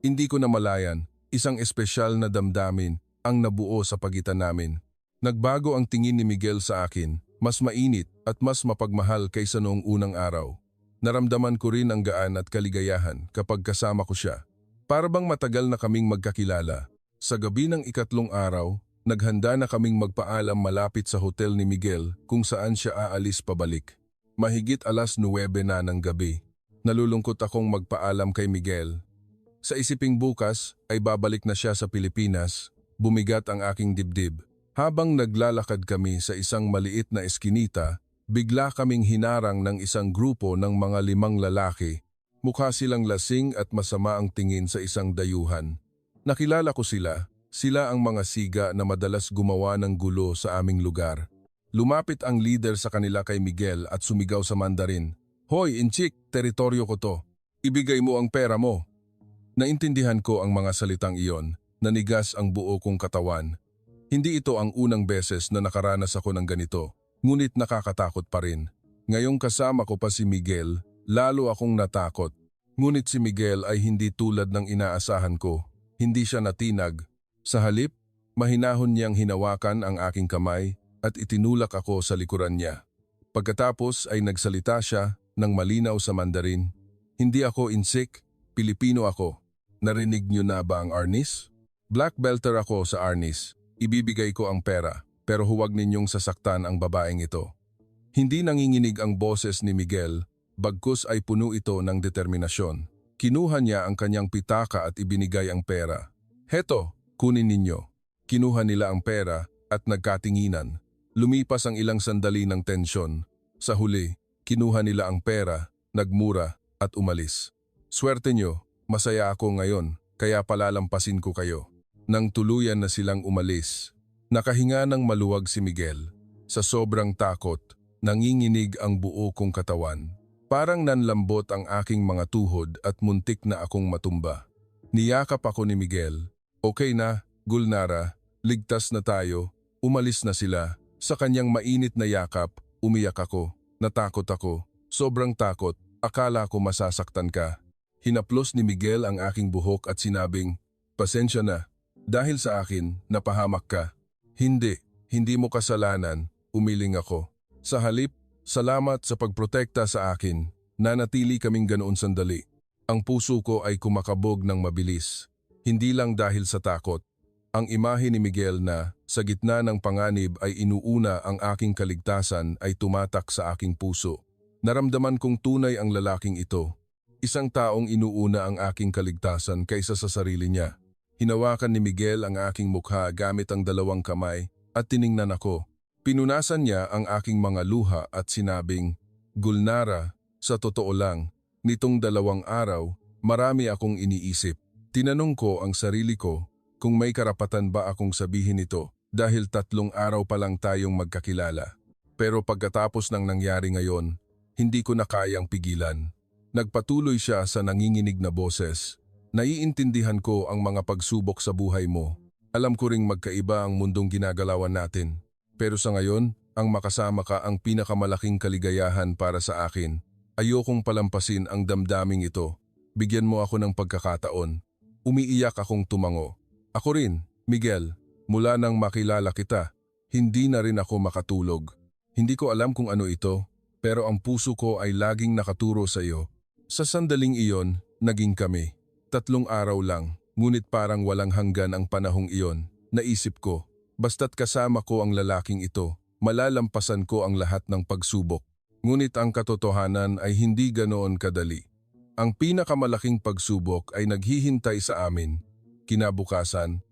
Hindi ko namalayan, isang espesyal na damdamin ang nabuo sa pagitan namin. Nagbago ang tingin ni Miguel sa akin, mas mainit at mas mapagmahal kaysa noong unang araw. Naramdaman ko rin ang gaan at kaligayahan kapag kasama ko siya. Para bang matagal na kaming magkakilala. Sa gabi ng ikatlong araw, naghanda na kaming magpaalam malapit sa hotel ni Miguel kung saan siya aalis pabalik. Mahigit 9:00 na ng gabi. Nalulungkot akong magpaalam kay Miguel. Sa isiping bukas ay babalik na siya sa Pilipinas. Bumigat ang aking dibdib. Habang naglalakad kami sa isang maliit na eskinita, bigla kaming hinarang ng isang grupo ng mga 5 lalaki. Mukha silang lasing at masama ang tingin sa isang dayuhan. Nakilala ko sila. Sila ang mga siga na madalas gumawa ng gulo sa aming lugar. Lumapit ang leader sa kanila kay Miguel at sumigaw sa Mandarin, "Hoy, Inchik, teritoryo ko to. Ibigay mo ang pera mo." Naintindihan ko ang mga salitang iyon, nanigas ang buo kong katawan. Hindi ito ang unang beses na nakaranas ako ng ganito, ngunit nakakatakot pa rin. Ngayong kasama ko pa si Miguel, lalo akong natakot. Ngunit si Miguel ay hindi tulad ng inaasahan ko. Hindi siya natinag. Sa halip, mahinahon niyang hinawakan ang aking kamay at itinulak ako sa likuran niya. Pagkatapos ay nagsalita siya ng malinaw sa Mandarin. "Hindi ako Insik, Pilipino ako. Narinig niyo na ba ang Arnis? Black belter ako sa Arnis. Ibibigay ko ang pera, pero huwag ninyong sasaktan ang babaeng ito." Hindi nanginginig ang boses ni Miguel, bagkus ay puno ito ng determinasyon. Kinuha niya ang kanyang pitaka at ibinigay ang pera. Heto, kunin ninyo. Kinuha nila ang pera at nagkatinginan. Lumipas ang ilang sandali ng tensyon. Sa huli, kinuha nila ang pera, nagmura at umalis. Swerte nyo, masaya ako ngayon, kaya palalampasin ko kayo. Nang tuluyan na silang umalis, nakahinga ng maluwag si Miguel. Sa sobrang takot, nanginginig ang buo kong katawan. Parang nanlambot ang aking mga tuhod at muntik na akong matumba. Niyakap ako ni Miguel. Okay na, Gulnara, ligtas na tayo, umalis na sila. Sa kanyang mainit na yakap, umiyak ako. Natakot ako, sobrang takot, akala ko masasaktan ka. Hinaplos ni Miguel ang aking buhok at sinabing, pasensya na, dahil sa akin, napahamak ka. Hindi mo kasalanan, umiling ako. Sa halip, salamat sa pagprotekta sa akin, nanatili kaming ganoon sandali. Ang puso ko ay kumakabog ng mabilis, hindi lang dahil sa takot. Ang imahe ni Miguel na, sa gitna ng panganib ay inuuna ang aking kaligtasan ay tumatak sa aking puso. Naramdaman kong tunay ang lalaking ito. Isang taong inuuna ang aking kaligtasan kaysa sa sarili niya. Hinawakan ni Miguel ang aking mukha gamit ang dalawang kamay at tiningnan ako. Pinunasan niya ang aking mga luha at sinabing, Gulnara, sa totoo lang, nitong 2 araw, marami akong iniisip. Tinanong ko ang sarili ko kung may karapatan ba akong sabihin ito dahil 3 araw pa lang tayong magkakilala. Pero pagkatapos ng nangyari ngayon, hindi ko na kayang pigilan. Nagpatuloy siya sa nanginginig na boses. Naiintindihan ko ang mga pagsubok sa buhay mo. Alam ko ring magkaiba ang mundong ginagalawan natin. Pero sa ngayon, ang makasama ka ang pinakamalaking kaligayahan para sa akin. Ayokong palampasin ang damdaming ito. Bigyan mo ako ng pagkakataon. Umiiyak akong tumango. Ako rin, Miguel, mula nang makilala kita, hindi na rin ako makatulog. Hindi ko alam kung ano ito, pero ang puso ko ay laging nakaturo sa iyo. Sa sandaling iyon, naging kami. 3 araw lang, ngunit parang walang hanggan ang panahong iyon. Naisip ko, basta't kasama ko ang lalaking ito, malalampasan ko ang lahat ng pagsubok. Ngunit ang katotohanan ay hindi ganoon kadali. Ang pinakamalaking pagsubok ay naghihintay sa amin. Kinabukasan,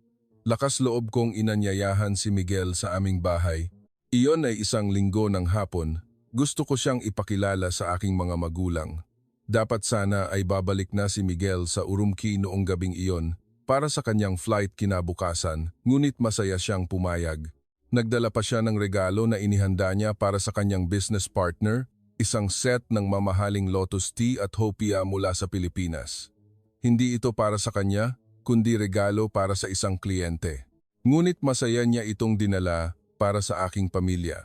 lakas loob kong inanyayahan si Miguel sa aming bahay. Iyon ay 1 linggo ng hapon. Gusto ko siyang ipakilala sa aking mga magulang. Dapat sana ay babalik na si Miguel sa Urumqi noong gabing iyon para sa kanyang flight kinabukasan, ngunit masaya siyang pumayag. Nagdala pa siya ng regalo na inihanda niya para sa kanyang business partner, isang set ng mamahaling Lotus Tea at Hopia mula sa Pilipinas. Hindi ito para sa kanya, kundi regalo para sa isang kliyente. Ngunit masaya niya itong dinala para sa aking pamilya.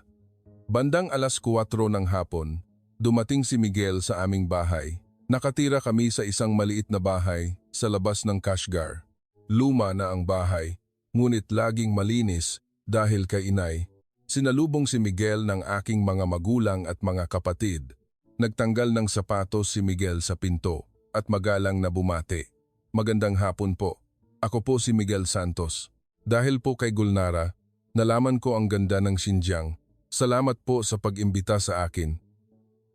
Bandang 4:00 ng hapon, dumating si Miguel sa aming bahay. Nakatira kami sa isang maliit na bahay sa labas ng Kashgar. Luma na ang bahay, ngunit laging malinis dahil kay inay. Sinalubong si Miguel ng aking mga magulang at mga kapatid. Nagtanggal ng sapatos si Miguel sa pinto at magalang na bumati. Magandang hapon po. Ako po si Miguel Santos. Dahil po kay Gulnara, nalaman ko ang ganda ng Xinjiang. Salamat po sa pag-imbita sa akin.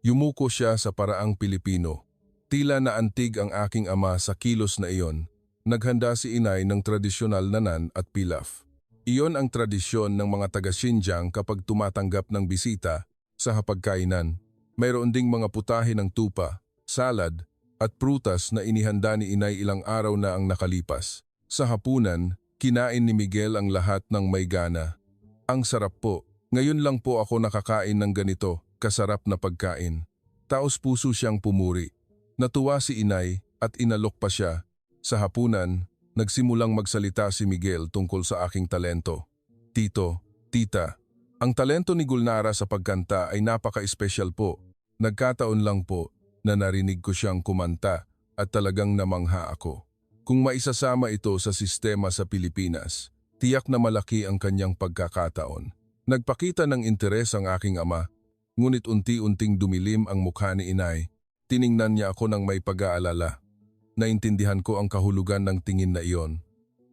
Yumuko siya sa paraang Pilipino. Tila na antig ang aking ama sa kilos na iyon. Naghanda si inay ng tradisyonal na nan at pilaf. Iyon ang tradisyon ng mga taga-Xinjiang kapag tumatanggap ng bisita sa hapagkainan. Mayroon ding mga putahe ng tupa, salad, at prutas na inihanda ni inay ilang araw na ang nakalipas. Sa hapunan, kinain ni Miguel ang lahat ng may gana. Ang sarap po. Ngayon lang po ako nakakain ng ganito, kasarap na pagkain. Taos puso siyang pumuri. Natuwa si inay at inalok pa siya. Sa hapunan, nagsimulang magsalita si Miguel tungkol sa aking talento. Tito, tita, ang talento ni Gulnara sa pagkanta ay napaka-espesyal po. Nagkataon lang po na narinig ko siyang kumanta at talagang namangha ako. Kung maisasama ito sa sistema sa Pilipinas, tiyak na malaki ang kanyang pagkakataon. Nagpakita ng interes ang aking ama, ngunit unti-unting dumilim ang mukha ni inay. Tiningnan niya ako ng may pag-aalala. Naintindihan ko ang kahulugan ng tingin na iyon.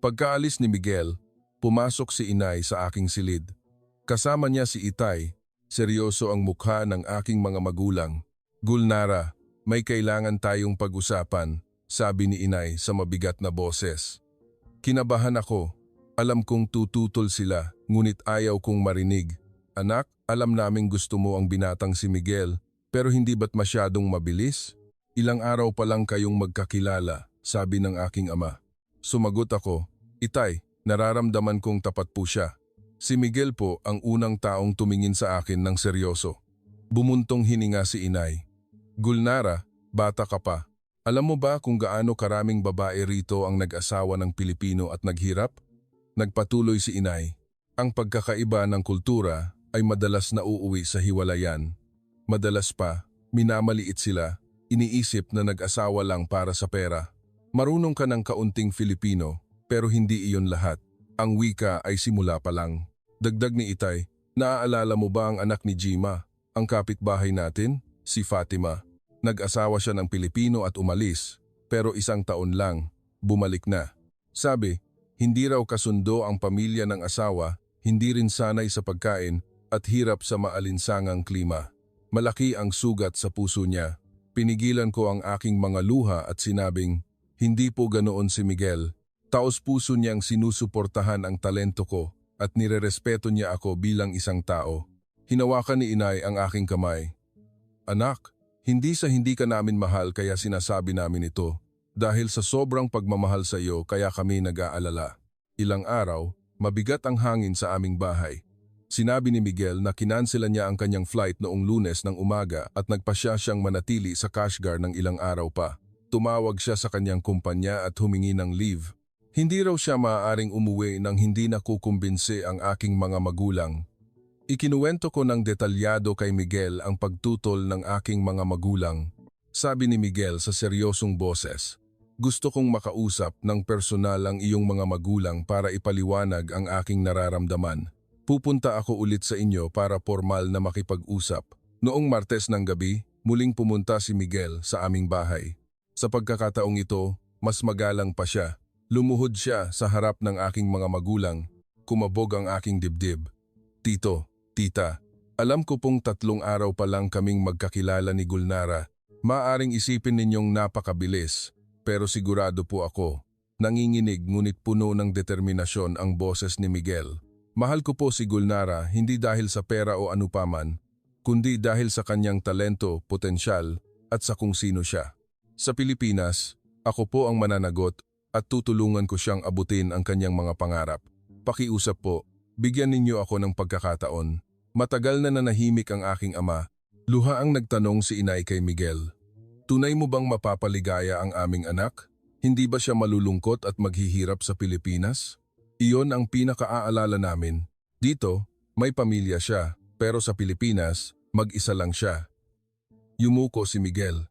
Pagkaalis ni Miguel, pumasok si inay sa aking silid. Kasama niya si Itay, Seryoso ang mukha ng aking mga magulang. Gulnara, may kailangan tayong pag-usapan, sabi ni inay sa mabigat na boses. Kinabahan ako. Alam kong tututol sila, ngunit ayaw kong marinig. Anak, alam naming gusto mo ang binatang si Miguel, pero hindi ba't masyadong mabilis? Ilang araw pa lang kayong magkakilala, sabi ng aking ama. Sumagot ako, Itay, nararamdaman kong tapat po siya. Si Miguel po ang unang taong tumingin sa akin ng seryoso. Bumuntong hininga si inay. Gulnara, bata ka pa. Alam mo ba kung gaano karaming babae rito ang nag-asawa ng Pilipino at naghirap? Nagpatuloy si inay. Ang pagkakaiba ng kultura ay madalas na uuwi sa hiwalayan. Madalas pa, minamaliit sila, iniisip na nag-asawa lang para sa pera. Marunong ka ng kaunting Filipino, pero hindi iyon lahat. Ang wika ay simula pa lang. Dagdag ni Itay, naaalala mo ba ang anak ni Jima, ang kapitbahay natin, si Fatima? Nag-asawa siya ng Pilipino at umalis, pero isang taon lang, bumalik na. Sabi, hindi raw kasundo ang pamilya ng asawa, hindi rin sanay sa pagkain at hirap sa maalinsangang klima. Malaki ang sugat sa puso niya. Pinigilan ko ang aking mga luha at sinabing, hindi po ganoon si Miguel. Taos puso niyang sinusuportahan ang talento ko at nirerespeto niya ako bilang isang tao. Hinawakan ni inay ang aking kamay. Anak, hindi sa hindi ka namin mahal kaya sinasabi namin ito. Dahil sa sobrang pagmamahal sa iyo kaya kami nag-aalala. Ilang araw, mabigat ang hangin sa aming bahay. Sinabi ni Miguel na kinanselan niya ang kanyang flight noong Lunes ng umaga at nagpasya siyang manatili sa Kashgar ng ilang araw pa. Tumawag siya sa kanyang kumpanya at humingi ng leave. Hindi raw siya maaaring umuwi nang hindi nakukumbinsi ang aking mga magulang. Ikinuwento ko ng detalyado kay Miguel ang pagtutol ng aking mga magulang. Sabi ni Miguel sa seryosong boses, gusto kong makausap ng personal ang iyong mga magulang para ipaliwanag ang aking nararamdaman. Pupunta ako ulit sa inyo para formal na makipag-usap. Noong Martes ng gabi, muling pumunta si Miguel sa aming bahay. Sa pagkakataong ito, mas magalang pa siya. Lumuhod siya sa harap ng aking mga magulang. Kumabog ang aking dibdib. Tito, tita, alam ko pong 3 araw pa lang kaming magkakilala ni Gulnara. Maaring isipin ninyong napakabilis, pero sigurado po ako. Nanginginig ngunit puno ng determinasyon ang boses ni Miguel. Mahal ko po si Gulnara hindi dahil sa pera o anupaman, kundi dahil sa kanyang talento, potensyal at sa kung sino siya. Sa Pilipinas, ako po ang mananagot at tutulungan ko siyang abutin ang kanyang mga pangarap. Pakiusap po, bigyan ninyo ako ng pagkakataon. Matagal na nanahimik ang aking ama. Luha ang nagtanong si inay kay Miguel. Tunay mo bang mapapaligaya ang aming anak? Hindi ba siya malulungkot at maghihirap sa Pilipinas? Iyon ang pinakaaalala namin. Dito, may pamilya siya, pero sa Pilipinas, mag-isa lang siya. Yumuko si Miguel.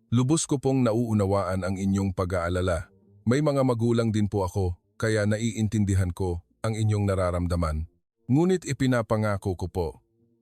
Lubos ko pong nauunawaan ang inyong pag-aalala. May mga magulang din po ako, kaya naiintindihan ko ang inyong nararamdaman. Ngunit ipinapangako ko po,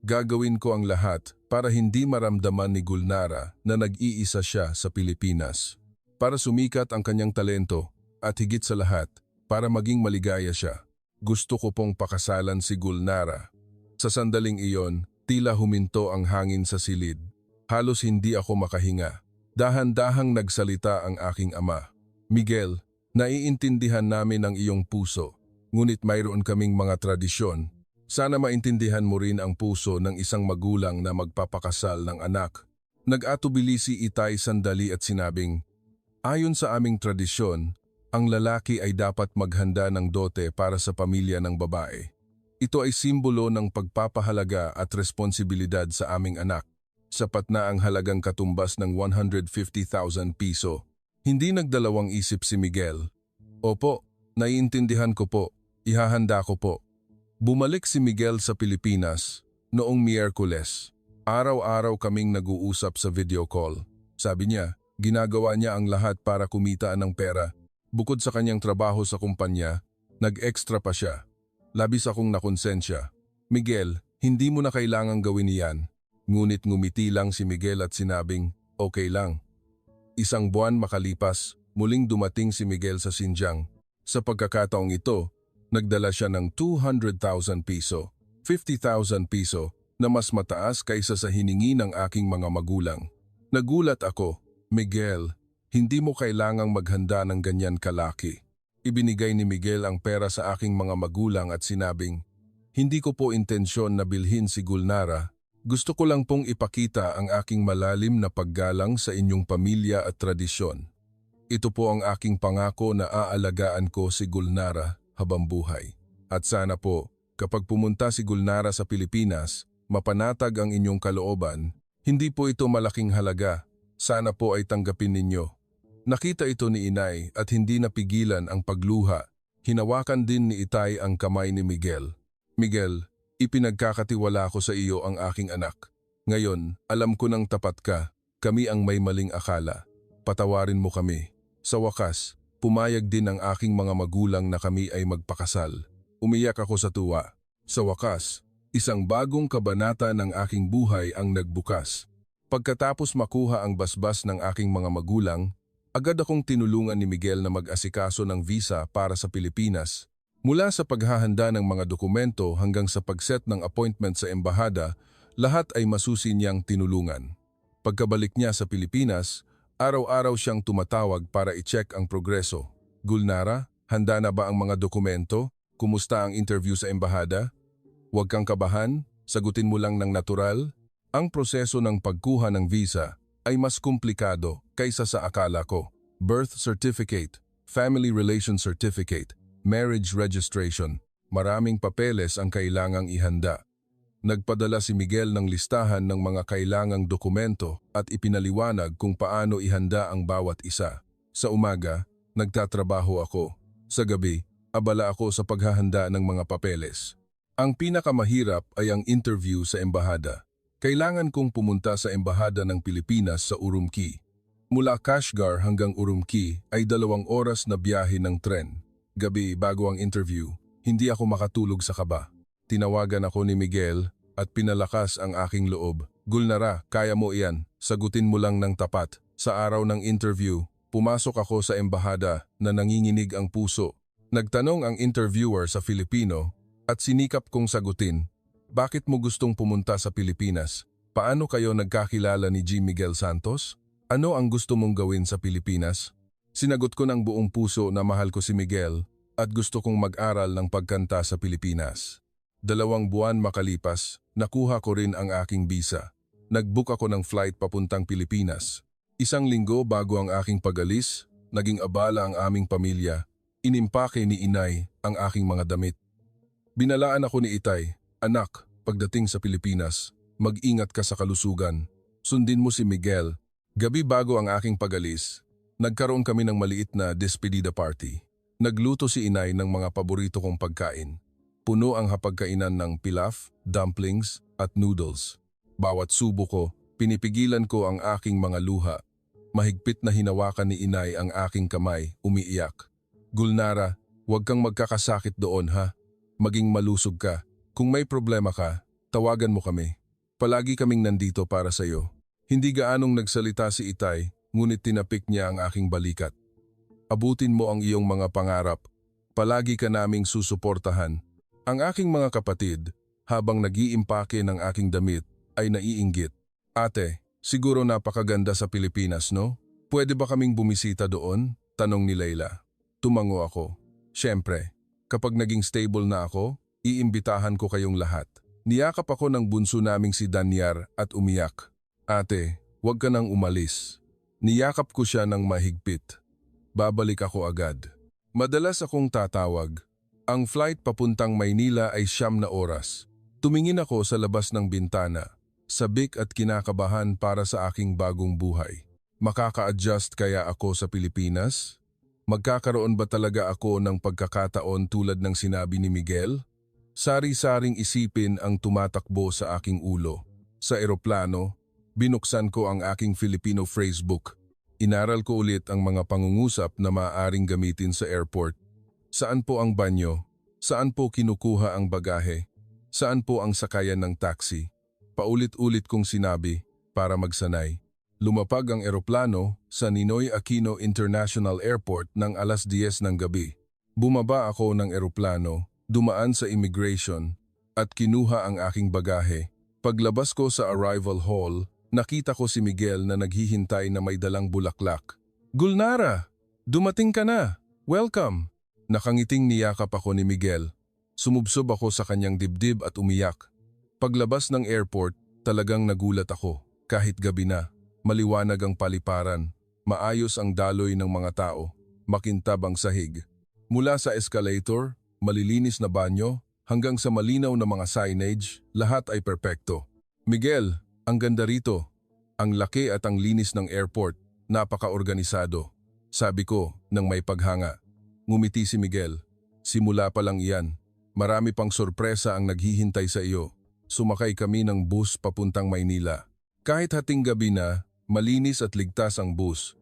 gagawin ko ang lahat para hindi maramdaman ni Gulnara na nag-iisa siya sa Pilipinas. Para sumikat ang kanyang talento at higit sa lahat, para maging maligaya siya. Gusto ko pong pakasalan si Gulnara. Sa sandaling iyon, tila huminto ang hangin sa silid. Halos hindi ako makahinga. Dahan-dahang nagsalita ang aking ama. Miguel, naiintindihan namin ang iyong puso, ngunit mayroon kaming mga tradisyon. Sana maintindihan mo rin ang puso ng isang magulang na magpapakasal ng anak. Nag-atubili si Itay sandali at sinabing, ayon sa aming tradisyon, ang lalaki ay dapat maghanda ng dote para sa pamilya ng babae. Ito ay simbolo ng pagpapahalaga at responsibilidad sa aming anak. Sapat na ang halagang katumbas ng 150,000 piso. Hindi nagdalawang isip si Miguel. Opo, naiintindihan ko po, ihahanda ko po. Bumalik si Miguel sa Pilipinas noong Miyerkules. Araw-araw kaming nag-uusap sa video call. Sabi niya, ginagawa niya ang lahat para kumita ng pera. Bukod sa kanyang trabaho sa kumpanya, nag-extra pa siya. Labis akong nakonsensya. Miguel, hindi mo na kailangang gawin iyan. Ngunit ngumiti lang si Miguel at sinabing, okay lang. Isang buwan makalipas, muling dumating si Miguel sa Xinjiang. Sa pagkakataong ito, nagdala siya ng 200,000 piso, 50,000 piso na mas mataas kaysa sa hiningi ng aking mga magulang. Nagulat ako, Miguel, hindi mo kailangang maghanda ng ganyan kalaki. Ibinigay ni Miguel ang pera sa aking mga magulang at sinabing, hindi ko po intensyon na bilhin si Gulnara. Gusto ko lang pong ipakita ang aking malalim na paggalang sa inyong pamilya at tradisyon. Ito po ang aking pangako na aalagaan ko si Gulnara habang buhay. At sana po, kapag pumunta si Gulnara sa Pilipinas, mapanatag ang inyong kalooban. Hindi po ito malaking halaga. Sana po ay tanggapin ninyo. Nakita ito ni Inay at hindi napigilan ang pagluha. Hinawakan din ni Itay ang kamay ni Miguel. Miguel, ipinagkakatiwala ko sa iyo ang aking anak. Ngayon, alam ko nang tapat ka. Kami ang may maling akala. Patawarin mo kami. Sa wakas, pumayag din ang aking mga magulang na kami ay magpakasal. Umiyak ako sa tuwa. Sa wakas, isang bagong kabanata ng aking buhay ang nagbukas. Pagkatapos makuha ang basbas ng aking mga magulang, agad akong tinulungan ni Miguel na mag-asikaso ng visa para sa Pilipinas. Mula sa paghahanda ng mga dokumento hanggang sa pag-set ng appointment sa embahada, lahat ay masusi niyang tinulungan. Pagkabalik niya sa Pilipinas, araw-araw siyang tumatawag para i-check ang progreso. Gulnara, handa na ba ang mga dokumento? Kumusta ang interview sa embahada? Huwag kang kabahan, sagutin mo lang ng natural. Ang proseso ng pagkuha ng visa ay mas komplikado kaysa sa akala ko. Birth certificate, family relation certificate, marriage registration, maraming papeles ang kailangang ihanda. Nagpadala si Miguel ng listahan ng mga kailangang dokumento at ipinaliwanag kung paano ihanda ang bawat isa. Sa umaga, nagtatrabaho ako. Sa gabi, abala ako sa paghahanda ng mga papeles. Ang pinakamahirap ay ang interview sa embahada. Kailangan kong pumunta sa embahada ng Pilipinas sa Urumqi. Mula Kashgar hanggang Urumqi ay 2 oras na biyahe ng tren. Gabi bago ang interview, hindi ako makatulog sa kaba. Tinawagan ako ni Miguel at pinalakas ang aking loob. Gulnara, kaya mo iyan, sagutin mo lang ng tapat. Sa araw ng interview, pumasok ako sa embahada na nanginginig ang puso. Nagtanong ang interviewer sa Filipino at sinikap kong sagutin. Bakit mo gustong pumunta sa Pilipinas? Paano kayo nagkakilala ni G. Miguel Santos? Ano ang gusto mong gawin sa Pilipinas? Sinagot ko ng buong puso na mahal ko si Miguel at gusto kong mag-aral ng pagkanta sa Pilipinas. 2 buwan makalipas, nakuha ko rin ang aking visa. Nag-book ako ng flight papuntang Pilipinas. 1 linggo bago ang aking pag-alis, naging abala ang aming pamilya. Inimpake ni Inay ang aking mga damit. Binalaan ako ni Itay, anak, pagdating sa Pilipinas, mag-ingat ka sa kalusugan. Sundin mo si Miguel. Gabi bago ang aking pag-alis, nagkaroon kami ng maliit na despedida party. Nagluto si Inay ng mga paborito kong pagkain. Puno ang hapagkainan ng pilaf, dumplings at noodles. Bawat subo ko, pinipigilan ko ang aking mga luha. Mahigpit na hinawakan ni Inay ang aking kamay, umiiyak. Gulnara, huwag kang magkakasakit doon ha. Maging malusog ka. Kung may problema ka, tawagan mo kami. Palagi kaming nandito para sa iyo. Hindi gaanong nagsalita si Itay, ngunit tinapik niya ang aking balikat. Abutin mo ang iyong mga pangarap. Palagi ka naming susuportahan. Ang aking mga kapatid, habang nag-iimpake ng aking damit, ay naiinggit. Ate, siguro napakaganda sa Pilipinas, no? Pwede ba kaming bumisita doon? Tanong ni Leila. Tumango ako. Siyempre, kapag naging stable na ako, iimbitahan ko kayong lahat. Niyakap ako ng bunso naming si Danyar at umiyak. Ate, huwag ka nang umalis. Niyakap ko siya ng mahigpit. Babalik ako agad. Madalas akong tatawag. Ang flight papuntang Maynila ay 9 na oras. Tumingin ako sa labas ng bintana. Sabik at kinakabahan para sa aking bagong buhay. Makaka-adjust kaya ako sa Pilipinas? Magkakaroon ba talaga ako ng pagkakataon tulad ng sinabi ni Miguel? Sari-saring isipin ang tumatakbo sa aking ulo. Sa eroplano, binuksan ko ang aking Filipino phrasebook. Inaral ko ulit ang mga pangungusap na maaaring gamitin sa airport. Saan po ang banyo? Saan po kinukuha ang bagahe? Saan po ang sakayan ng taxi? Paulit-ulit kong sinabi para magsanay. Lumapag ang eroplano sa Ninoy Aquino International Airport ng 10:00 ng gabi. Bumaba ako ng eroplano, dumaan sa immigration at kinuha ang aking bagahe. Paglabas ko sa arrival hall, nakita ko si Miguel na naghihintay na may dalang bulaklak. "Gulnara! Dumating ka na! Welcome!" Nakangiting niyakap ako ni Miguel. Sumubsob ako sa kanyang dibdib at umiyak. Paglabas ng airport, talagang nagulat ako. Kahit gabi na, maliwanag ang paliparan, maayos ang daloy ng mga tao, makintab ang sahig. Mula sa escalator, malilinis na banyo, hanggang sa malinaw na mga signage, lahat ay perpekto. "Miguel, ang ganda rito. Ang laki at ang linis ng airport, napaka-organisado," sabi ko nang may paghanga. Ngumiti si Miguel. "Simula pa lang iyan. Marami pang sorpresa ang naghihintay sa iyo." Sumakay kami ng bus papuntang Maynila. Kahit hating gabi na, malinis at ligtas ang bus.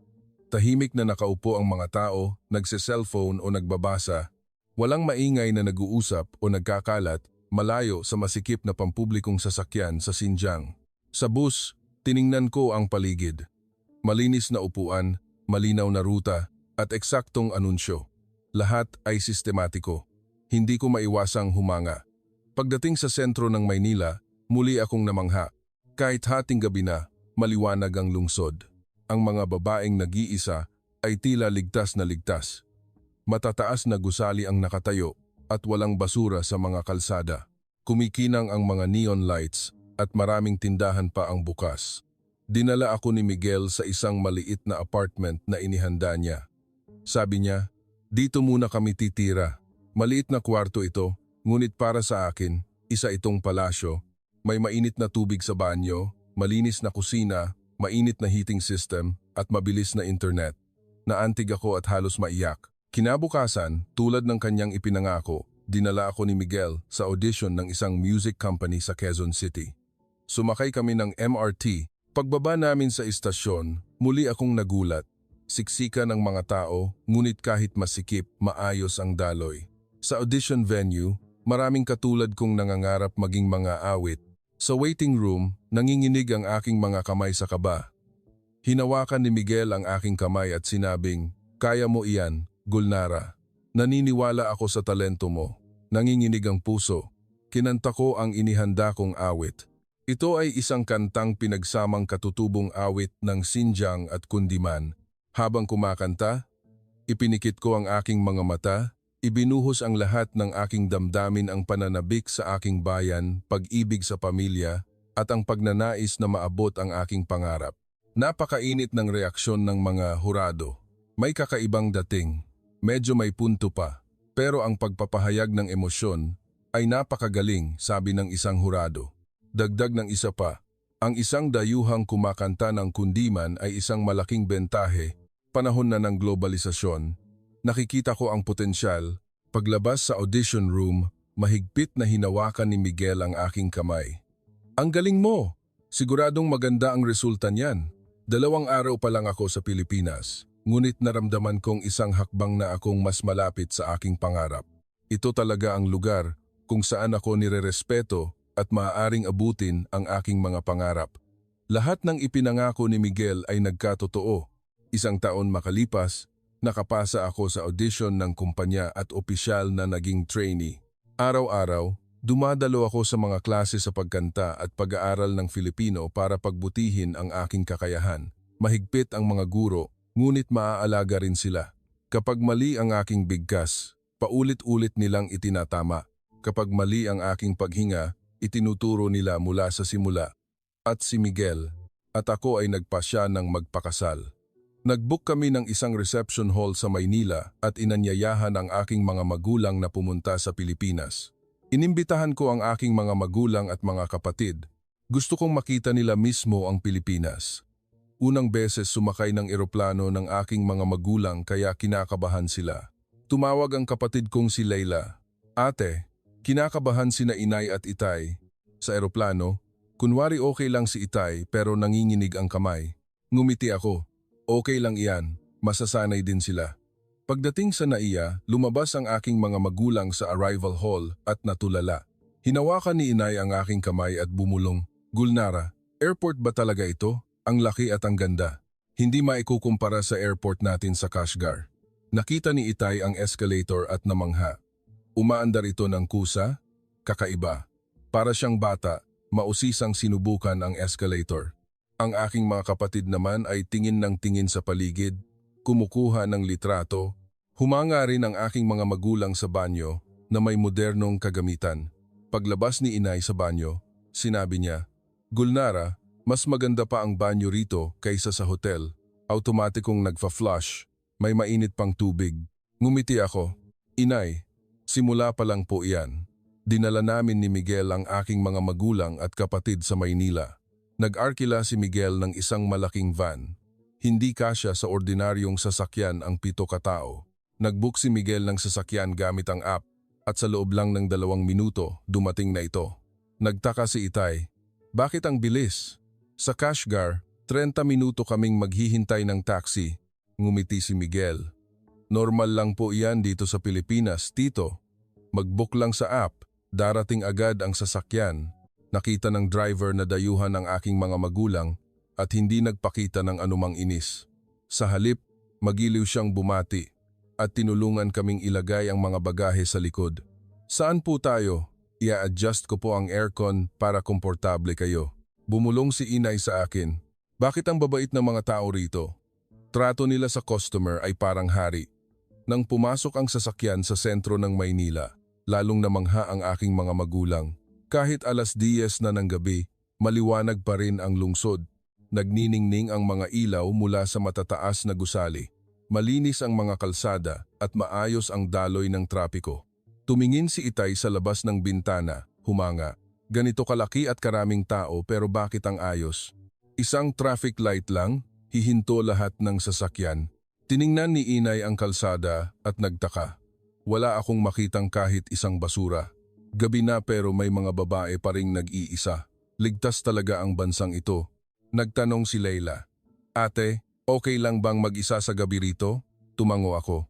Tahimik na nakaupo ang mga tao, nagse-cellphone o nagbabasa. Walang maingay na nag-uusap o nagkakalat, malayo sa masikip na pampublikong sasakyan sa Xinjiang. Sa bus, tiningnan ko ang paligid. Malinis na upuan, malinaw na ruta, at eksaktong anunsyo. Lahat ay sistematiko. Hindi ko maiwasang humanga. Pagdating sa sentro ng Maynila, muli akong namangha. Kahit hating gabi na, maliwanag ang lungsod. Ang mga babaeng nag-iisa ay tila ligtas na ligtas. Matataas na gusali ang nakatayo at walang basura sa mga kalsada. Kumikinang ang mga neon lights at maraming tindahan pa ang bukas. Dinala ako ni Miguel sa isang maliit na apartment na inihanda niya. Sabi niya, "Dito muna kami titira. Maliit na kwarto ito, ngunit para sa akin, isa itong palasyo. May mainit na tubig sa banyo, malinis na kusina, mainit na heating system, at mabilis na internet." Naantig ako at halos maiyak. Kinabukasan, tulad ng kanyang ipinangako, dinala ako ni Miguel sa audition ng isang music company sa Quezon City. Sumakay kami ng MRT. Pagbaba namin sa istasyon, muli akong nagulat. Siksika ng mga tao, ngunit kahit masikip, maayos ang daloy. Sa audition venue, maraming katulad kong nangangarap maging mga awit. Sa waiting room, nanginginig ang aking mga kamay sa kaba. Hinawakan ni Miguel ang aking kamay at sinabing, "Kaya mo iyan, Gulnara. Naniniwala ako sa talento mo." Nanginginig ang puso. Kinanta ko ang inihanda kong awit. Ito ay isang kantang pinagsamang katutubong awit ng Xinjiang at Kundiman. Habang kumakanta, ipinikit ko ang aking mga mata, ibinuhos ang lahat ng aking damdamin, ang pananabik sa aking bayan, pag-ibig sa pamilya, at ang pagnanais na maabot ang aking pangarap. Napakainit ng reaksyon ng mga hurado. May kakaibang dating. Medyo may punto pa, pero ang pagpapahayag ng emosyon ay napakagaling, sabi ng isang hurado. Dagdag ng isa pa, ang isang dayuhang kumakanta ng kundiman ay isang malaking bentahe, panahon na ng globalisasyon. Nakikita ko ang potensyal. Paglabas sa audition room, mahigpit na hinawakan ni Miguel ang aking kamay. "Ang galing mo! Siguradong maganda ang resulta niyan." 2 araw pa lang ako sa Pilipinas. Ngunit naramdaman kong isang hakbang na akong mas malapit sa aking pangarap. Ito talaga ang lugar kung saan ako nirerespeto at maaaring abutin ang aking mga pangarap. Lahat ng ipinangako ni Miguel ay nagkatotoo. 1 taon makalipas, nakapasa ako sa audition ng kumpanya at opisyal na naging trainee. Araw-araw, dumadalo ako sa mga klase sa pagkanta at pag-aaral ng Filipino para pagbutihin ang aking kakayahan. Mahigpit ang mga guro, ngunit maaalaga rin sila. Kapag mali ang aking bigkas, paulit-ulit nilang itinatama. Kapag mali ang aking paghinga, itinuturo nila mula sa simula. At si Miguel at ako ay nagpasya ng magpakasal. Nag-book kami ng isang reception hall sa Maynila at inanyayahan ang aking mga magulang na pumunta sa Pilipinas. Inimbitahan ko ang aking mga magulang at mga kapatid. Gusto kong makita nila mismo ang Pilipinas. Unang beses sumakay ng eroplano ng aking mga magulang kaya kinakabahan sila. Tumawag ang kapatid kong si Leila. "Ate, kinakabahan sina inay at itay." Sa eroplano, kunwari okay lang si itay pero nanginginig ang kamay. Ngumiti ako. "Okay lang iyan, masasanay din sila." Pagdating sa NAIA, lumabas ang aking mga magulang sa arrival hall at natulala. Hinawakan ni inay ang aking kamay at bumulong, "Gulnara, airport ba talaga ito? Ang laki at ang ganda. Hindi maikukumpara sa airport natin sa Kashgar." Nakita ni itay ang escalator at namangha. Umaandar ito ng kusa, kakaiba. Para siyang bata, mausisang sinubukan ang escalator. Ang aking mga kapatid naman ay tingin ng tingin sa paligid, kumukuha ng litrato. Humanga rin ang aking mga magulang sa banyo na may modernong kagamitan. Paglabas ni inay sa banyo, sinabi niya, "Gulnara, mas maganda pa ang banyo rito kaysa sa hotel. Automatikong nagfa-flush, may mainit pang tubig." Ngumiti ako, "Inay, simula pa lang po iyan. Dinala namin ni Miguel ang aking mga magulang at kapatid sa Maynila. Nag-arkila si Miguel ng isang malaking van. Hindi kasya sa ordinaryong sasakyan ang 7 katao. Nag-book si Miguel ng sasakyan gamit ang app at sa loob lang ng 2 minuto dumating na ito." Nagtaka si Itay, "Bakit ang bilis?" "Sa Kashgar, 30 minuto kaming maghihintay ng taxi." Ngumiti si Miguel. "Normal lang po iyan dito sa Pilipinas, tito. Mag-book lang sa app, darating agad ang sasakyan." Nakita ng driver na dayuhan ang aking mga magulang at hindi nagpakita ng anumang inis. Sa halip, magiliw siyang bumati at tinulungan kaming ilagay ang mga bagahe sa likod. "Saan po tayo?" "Ia-adjust ko po ang aircon para komportable kayo." Bumulong si inay sa akin. "Bakit ang babait ng mga tao rito? Trato nila sa customer ay parang hari." Nang pumasok ang sasakyan sa sentro ng Maynila, lalong namangha ang aking mga magulang. Kahit 10:00 na ng gabi, maliwanag pa rin ang lungsod. Nagniningning ang mga ilaw mula sa matataas na gusali. Malinis ang mga kalsada at maayos ang daloy ng trapiko. Tumingin si Itay sa labas ng bintana, humanga. "Ganito kalaki at karaming tao pero bakit ang ayos? Isang traffic light lang, hihinto lahat ng sasakyan." Tiningnan ni inay ang kalsada at nagtaka. Wala akong makitang kahit isang basura. Gabi na pero may mga babae pa ring nag-iisa. Ligtas talaga ang bansang ito. Nagtanong si Leila, "Ate, okay lang bang mag-isa sa gabi rito?" Tumango ako.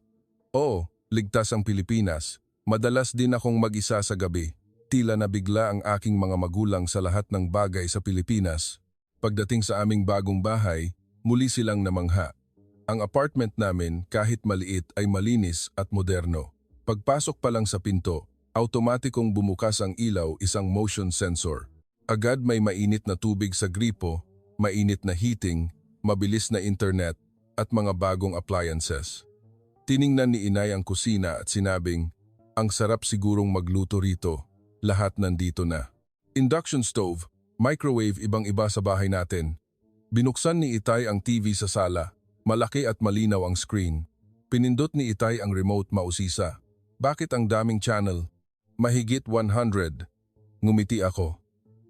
"Oo, ligtas ang Pilipinas. Madalas din akong mag-isa sa gabi." Tila nabigla ang aking mga magulang sa lahat ng bagay sa Pilipinas. Pagdating sa aming bagong bahay, muli silang namangha. Ang apartment namin kahit maliit ay malinis at moderno. Pagpasok pa lang sa pinto, automatikong bumukas ang ilaw, isang motion sensor. Agad may mainit na tubig sa gripo, mainit na heating, mabilis na internet, at mga bagong appliances. Tiningnan ni inay ang kusina at sinabing, "Ang sarap sigurong magluto rito. Lahat nandito na." Induction stove, microwave, ibang-iba sa bahay natin. Binuksan ni Itay ang TV sa sala. Malaki at malinaw ang screen. Pinindot ni Itay ang remote, mausisa. "Bakit ang daming channel?" "Mahigit 100. Ngumiti ako.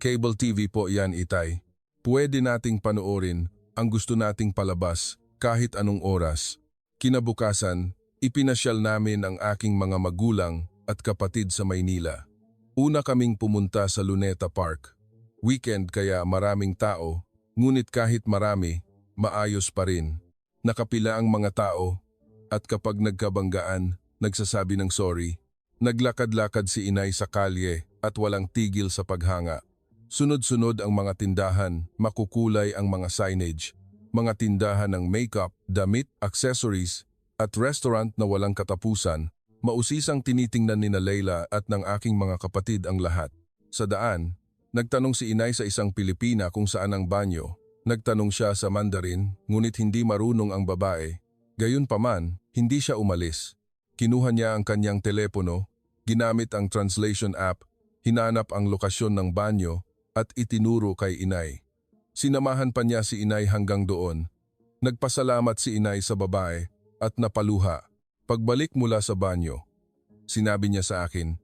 "Cable TV po yan, Itay. Pwede nating panoorin ang gusto nating palabas kahit anong oras." Kinabukasan, ipinasyal namin ang aking mga magulang at kapatid sa Maynila. Una kaming pumunta sa Luneta Park. Weekend kaya maraming tao, ngunit kahit marami, maayos pa rin. Nakapila ang mga tao at kapag nagkabanggaan, nagsasabi ng sorry. Naglakad-lakad si inay sa kalye at walang tigil sa paghanga. Sunod-sunod ang mga tindahan, makukulay ang mga signage, mga tindahan ng makeup, damit, accessories, at restaurant na walang katapusan. Mausisang tinitingnan ni na Leila at ng aking mga kapatid ang lahat. Sa daan, nagtanong si inay sa isang Pilipina kung saan ang banyo. Nagtanong siya sa Mandarin, ngunit hindi marunong ang babae. Gayunpaman, hindi siya umalis. Kinuha niya ang kanyang telepono, ginamit ang translation app, hinanap ang lokasyon ng banyo at itinuro kay inay. Sinamahan pa niya si inay hanggang doon. Nagpasalamat si inay sa babae at napaluha. Pagbalik mula sa banyo, sinabi niya sa akin,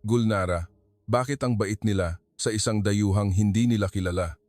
"Gulnara, bakit ang bait nila sa isang dayuhang hindi nila kilala?"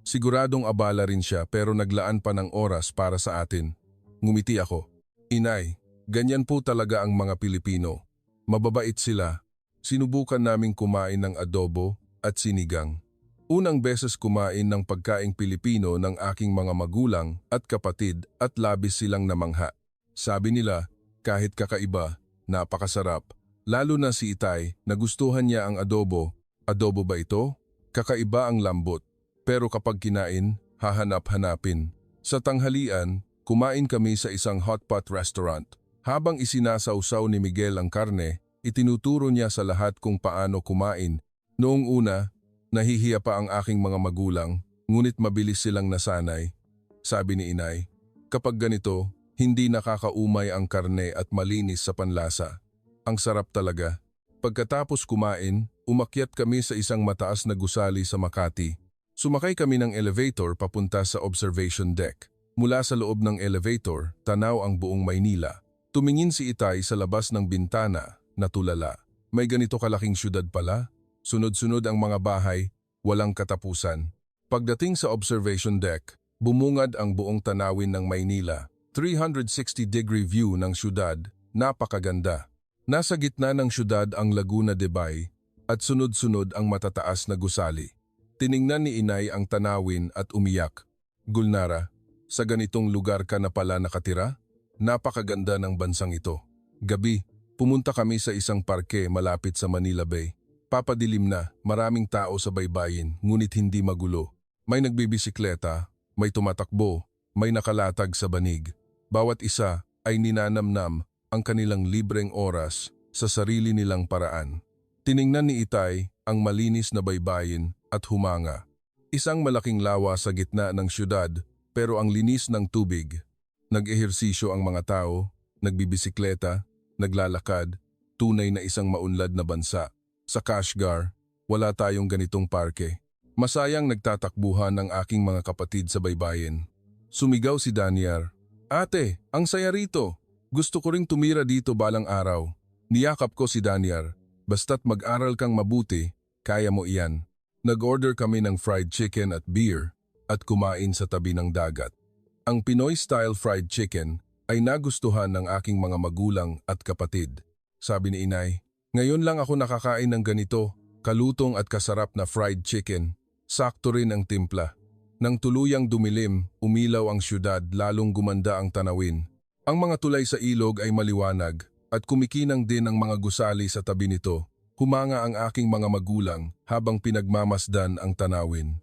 Siguradong abala rin siya pero naglaan pa ng oras para sa atin. Ngumiti ako. "Inay, ganyan po talaga ang mga Pilipino. Mababait sila." Sinubukan naming kumain ng adobo at sinigang. Unang beses kumain ng pagkaing Pilipino ng aking mga magulang at kapatid at labis silang namangha. Sabi nila, kahit kakaiba, napakasarap. Lalo na si Itay, nagustuhan niya ang adobo. Adobo ba ito? Kakaiba ang lambot. Pero kapag kinain, hahanap-hanapin. Sa tanghalian, kumain kami sa isang hotpot restaurant. Habang isinasawsaw ni Miguel ang karne, itinuturo niya sa lahat kung paano kumain. Noong una, Nahihiya pa ang aking mga magulang, ngunit mabilis silang nasanay. Sabi ni inay, kapag ganito, hindi nakakaumay ang karne at malinis sa panlasa. Ang sarap talaga. Pagkatapos kumain, umakyat kami sa isang mataas na gusali sa Makati. Sumakay kami ng elevator papunta sa observation deck. Mula sa loob ng elevator, tanaw ang buong Maynila. Tumingin si Itay sa labas ng bintana, natulala. May ganito kalaking syudad pala? Sunod-sunod ang mga bahay, walang katapusan. Pagdating sa observation deck, bumungad ang buong tanawin ng Maynila. 360-degree view ng syudad, napakaganda. Nasa gitna ng syudad ang Laguna de Bay at sunod-sunod ang matataas na gusali. Tiningnan ni inay ang tanawin at umiyak. Gulnara, sa ganitong lugar ka na pala nakatira? Napakaganda ng bansang ito. Gabi, pumunta kami sa isang parke malapit sa Manila Bay. Papadilim na, maraming tao sa baybayin, ngunit hindi magulo. May nagbibisikleta, may tumatakbo, may nakalatag sa banig. Bawat isa ay ninanamnam ang kanilang libreng oras sa sarili nilang paraan. Tiningnan ni Itay ang malinis na baybayin at humanga. Isang malaking lawa sa gitna ng syudad pero ang linis ng tubig. Nag-ehersisyo ang mga tao, nagbibisikleta, naglalakad, tunay na isang maunlad na bansa. Sa Kashgar, wala tayong ganitong parke. Masayang nagtatakbuhan ang aking mga kapatid sa baybayin. Sumigaw si Danyar, "Ate, ang saya rito! Gusto ko ring tumira dito balang araw." Niyakap ko si Danyar, "Basta't mag-aral kang mabuti, kaya mo iyan." Nag-order kami ng fried chicken at beer at kumain sa tabi ng dagat. Ang Pinoy-style fried chicken ay nagustuhan ng aking mga magulang at kapatid. Sabi ni inay, "Ngayon lang ako nakakain ng ganito, kalutong at kasarap na fried chicken. Sakto rin ang timpla." Nang tuluyang dumilim, umilaw ang syudad, lalong gumanda ang tanawin. Ang mga tulay sa ilog ay maliwanag at kumikinang din ang mga gusali sa tabi nito. Humanga ang aking mga magulang habang pinagmamasdan ang tanawin.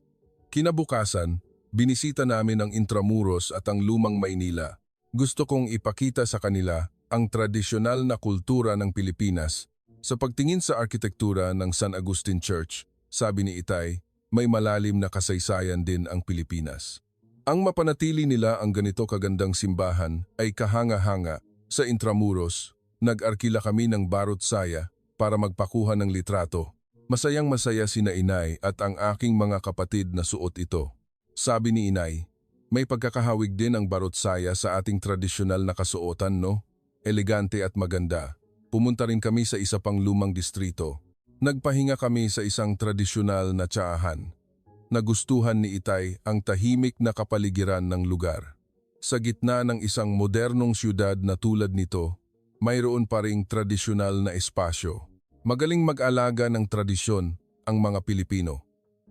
Kinabukasan, binisita namin ang Intramuros at ang Lumang Maynila. Gusto kong ipakita sa kanila ang tradisyonal na kultura ng Pilipinas. Sa pagtingin sa arkitektura ng San Agustin Church, sabi ni Itay, may malalim na kasaysayan din ang Pilipinas. Ang mapanatili nila ang ganito kagandang simbahan ay kahanga-hanga. Sa Intramuros, nag-arkila kami ng barot saya para magpakuha ng litrato. Masayang-masaya sina inay at ang aking mga kapatid na suot ito. Sabi ni inay, may pagkakahawig din ang barot saya sa ating tradisyonal na kasuotan, no? Elegante at maganda. Pumunta rin kami sa isa pang lumang distrito. Nagpahinga kami sa isang tradisyonal na tsahan. Nagustuhan ni Itay ang tahimik na kapaligiran ng lugar. Sa gitna ng isang modernong syudad na tulad nito, mayroon pa ring tradisyonal na espasyo. Magaling mag-alaga ng tradisyon ang mga Pilipino.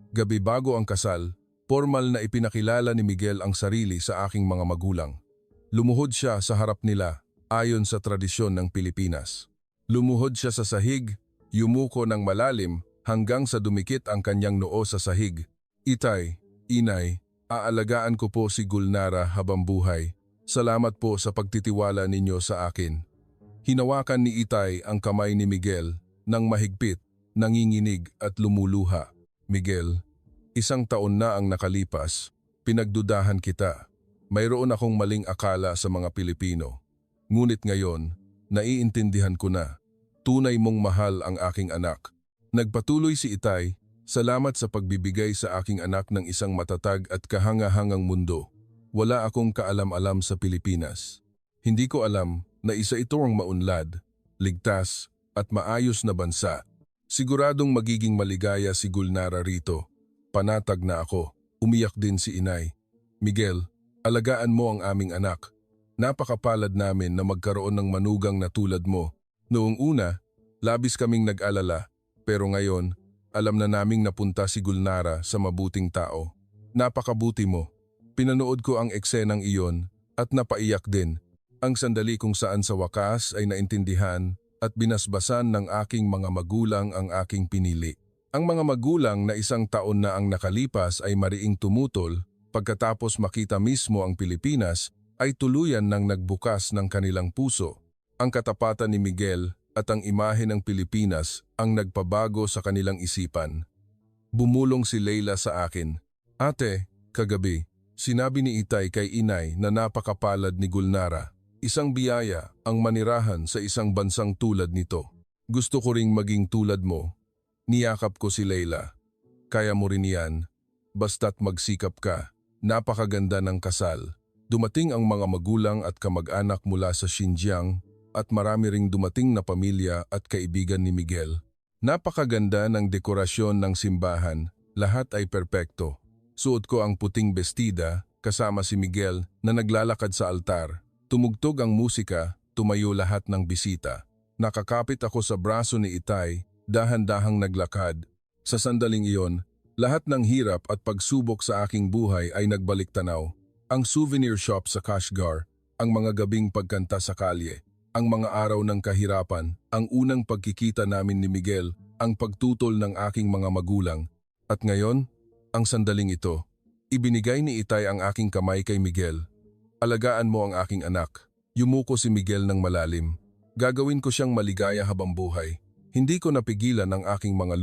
Gabi bago ang kasal, formal na ipinakilala ni Miguel ang sarili sa aking mga magulang. Lumuhod siya sa harap nila ayon sa tradisyon ng Pilipinas. Lumuhod siya sa sahig, yumuko ng malalim hanggang sa dumikit ang kanyang noo sa sahig. "Itay, inay, aalagaan ko po si Gulnara habang buhay. Salamat po sa pagtitiwala ninyo sa akin." Hinawakan ni Itay ang kamay ni Miguel nang mahigpit, nanginginig at lumuluha. "Miguel, 1 taon na ang nakalipas. Pinagdudahan kita. Mayroon akong maling akala sa mga Pilipino. Ngunit ngayon, naiintindihan ko na. Tunay mong mahal ang aking anak." Nagpatuloy si Itay, "Salamat sa pagbibigay sa aking anak ng isang matatag at kahanga-hangang mundo. Wala akong kaalam-alam sa Pilipinas. Hindi ko alam na isa ito ang maunlad, ligtas at maayos na bansa. Siguradong magiging maligaya si Gulnara rito." Panatag na ako. Umiyak din si inay. "Miguel, alagaan mo ang aming anak. Napakapalad namin na magkaroon ng manugang na tulad mo. Noong una, labis kaming nag-alala, pero ngayon, alam na naming napunta si Gulnara sa mabuting tao. Napakabuti mo. Pinanood ko ang eksenang iyon at napaiyak din. Ang sandali kung saan sa wakas ay naintindihan at binasbasan ng aking mga magulang ang aking pinili. Ang mga magulang na 1 taon na ang nakalipas ay mariing tumutol, pagkatapos makita mismo ang Pilipinas ay tuluyan ng nagbukas ng kanilang puso. Ang katapatan ni Miguel at ang imahe ng Pilipinas ang nagpabago sa kanilang isipan. Bumulong si Leila sa akin. Ate, kagabi, sinabi ni Itay kay Inay na napakapalad ni Gulnara. Isang biyaya ang manirahan sa isang bansang tulad nito. Gusto ko ring maging tulad mo. Niyakap ko si Leila. Kaya mo rin yan. Basta't magsikap ka. Napakaganda ng kasal. Dumating ang mga magulang at kamag-anak mula sa Xinjiang at marami ring dumating na pamilya at kaibigan ni Miguel. Napakaganda ng dekorasyon ng simbahan. Lahat ay perpekto. Suot ko ang puting bestida kasama si Miguel na naglalakad sa altar. Tumugtog ang musika, tumayo lahat ng bisita. Nakakapit ako sa braso ni Itay, dahan-dahang naglakad. Sa sandaling iyon, lahat ng hirap at pagsubok sa aking buhay ay nagbalik tanaw. Ang souvenir shop sa Kashgar, ang mga gabing pagkanta sa kalye, ang mga araw ng kahirapan, ang unang pagkikita namin ni Miguel, ang pagtutol ng aking mga magulang. At ngayon, ang sandaling ito, ibinigay ni Itay ang aking kamay kay Miguel. Alagaan mo ang aking anak. Yumuko si Miguel ng malalim. Gagawin ko siyang maligaya habang buhay. Hindi ko napigilan ang aking mga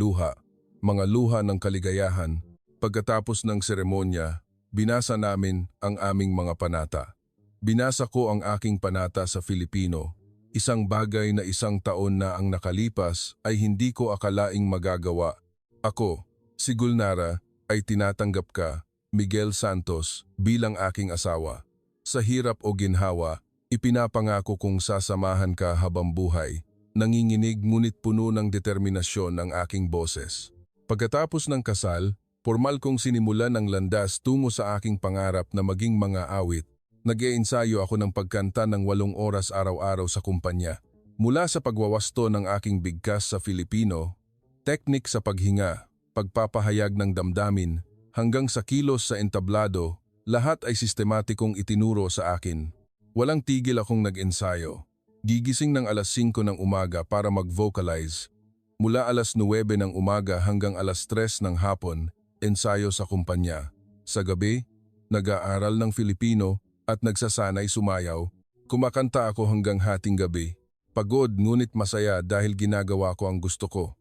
luha ng kaligayahan. Pagkatapos ng seremonya, binasa namin ang aming mga panata. Binasa ko ang aking panata sa Filipino. Isang bagay na isang taon na ang nakalipas ay hindi ko akalaing magagawa. Ako, si Gulnara, ay tinatanggap ka, Miguel Santos, bilang aking asawa. Sa hirap o ginhawa, ipinapangako kong sasamahan ka habang buhay. Nanginginig ngunit puno ng determinasyon ang aking boses. Pagkatapos ng kasal, formal kong sinimulan ang landas tungo sa aking pangarap na maging mga awit. Nag-iensayo ako ng pagkanta ng 8 oras araw-araw sa kumpanya. Mula sa pagwawasto ng aking bigkas sa Filipino, teknik sa paghinga, pagpapahayag ng damdamin, hanggang sa kilos sa entablado, lahat ay sistematikong itinuro sa akin. Walang tigil akong nag-ensayo. Gigising ng alas 5 ng umaga para mag-vocalize. Mula alas 9 ng umaga hanggang alas 3 ng hapon, ensayo sa kumpanya. Sa gabi, nag-aaral ng Filipino at nagsasanay sumayaw. Kumakanta ako hanggang hating gabi. Pagod ngunit masaya dahil ginagawa ko ang gusto ko.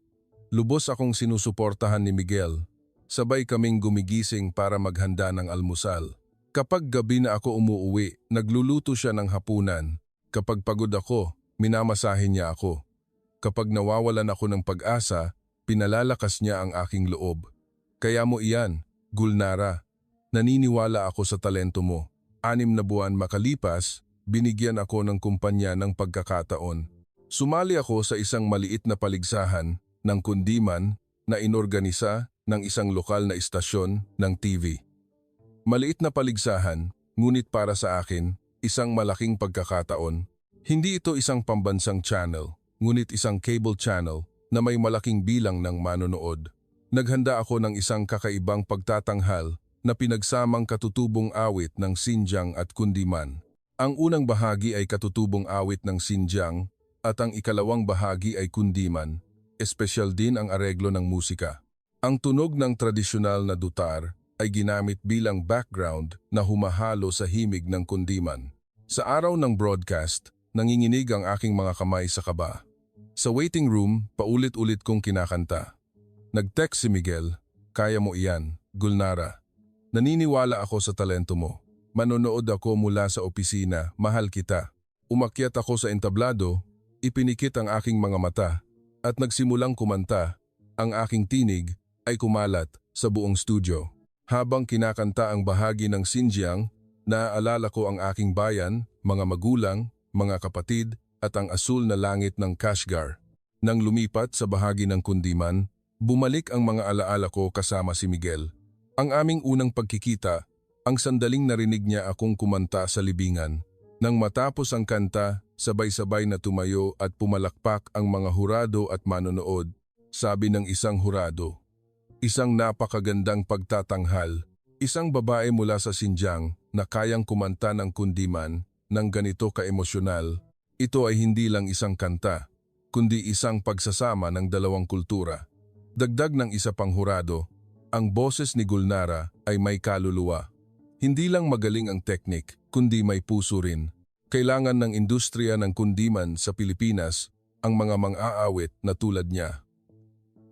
Lubos akong sinusuportahan ni Miguel. Sabay kaming gumigising para maghanda ng almusal. Kapag gabi na ako umuuwi, nagluluto siya ng hapunan. Kapag pagod ako, minamasahin niya ako. Kapag nawawalan ako ng pag-asa, pinalalakas niya ang aking loob. Kaya mo iyan, Gulnara. Naniniwala ako sa talento mo. 6 na buwan makalipas, binigyan ako ng kumpanya ng pagkakataon. Sumali ako sa isang maliit na paligsahan ng kundiman na inorganisa ng isang lokal na istasyon ng TV. Maliit na paligsahan, ngunit para sa akin, isang malaking pagkakataon. Hindi ito isang pambansang channel, ngunit isang cable channel na may malaking bilang ng manonood. Naghanda ako ng isang kakaibang pagtatanghal na pinagsamang katutubong awit ng Xinjiang at Kundiman. Ang unang bahagi ay katutubong awit ng Xinjiang at ang ikalawang bahagi ay Kundiman. Espesyal din ang areglo ng musika. Ang tunog ng tradisyonal na dutar ay ginamit bilang background na humahalo sa himig ng Kundiman. Sa araw ng broadcast, nanginginig ang aking mga kamay sa kaba. Sa waiting room, paulit-ulit kong kinakanta. Nag-text si Miguel, "Kaya mo iyan, Gulnara. Naniniwala ako sa talento mo. Manonood ako mula sa opisina, mahal kita." Umakyat ako sa entablado, ipinikit ang aking mga mata, at nagsimulang kumanta. Ang aking tinig ay kumalat sa buong studio. Habang kinakanta ang bahagi ng Xinjiang, naaalala ko ang aking bayan, mga magulang, mga kapatid, at ang asul na langit ng Kashgar. Nang lumipat sa bahagi ng Kundiman, bumalik ang mga alaala ko kasama si Miguel. Ang aming unang pagkikita, ang sandaling narinig niya akong kumanta sa libingan. Nang matapos ang kanta, sabay-sabay na tumayo at pumalakpak ang mga hurado at manonood. Sabi ng isang hurado, "Isang napakagandang pagtatanghal, isang babae mula sa Xinjiang na kayang kumanta ng Kundiman ng ganito kaemosyonal. Ito ay hindi lang isang kanta, kundi isang pagsasama ng dalawang kultura." Dagdag ng isa pang hurado, "Ang boses ni Gulnara ay may kaluluwa. Hindi lang magaling ang teknik, kundi may puso rin. Kailangan ng industriya ng kundiman sa Pilipinas ang mga mang-aawit na tulad niya."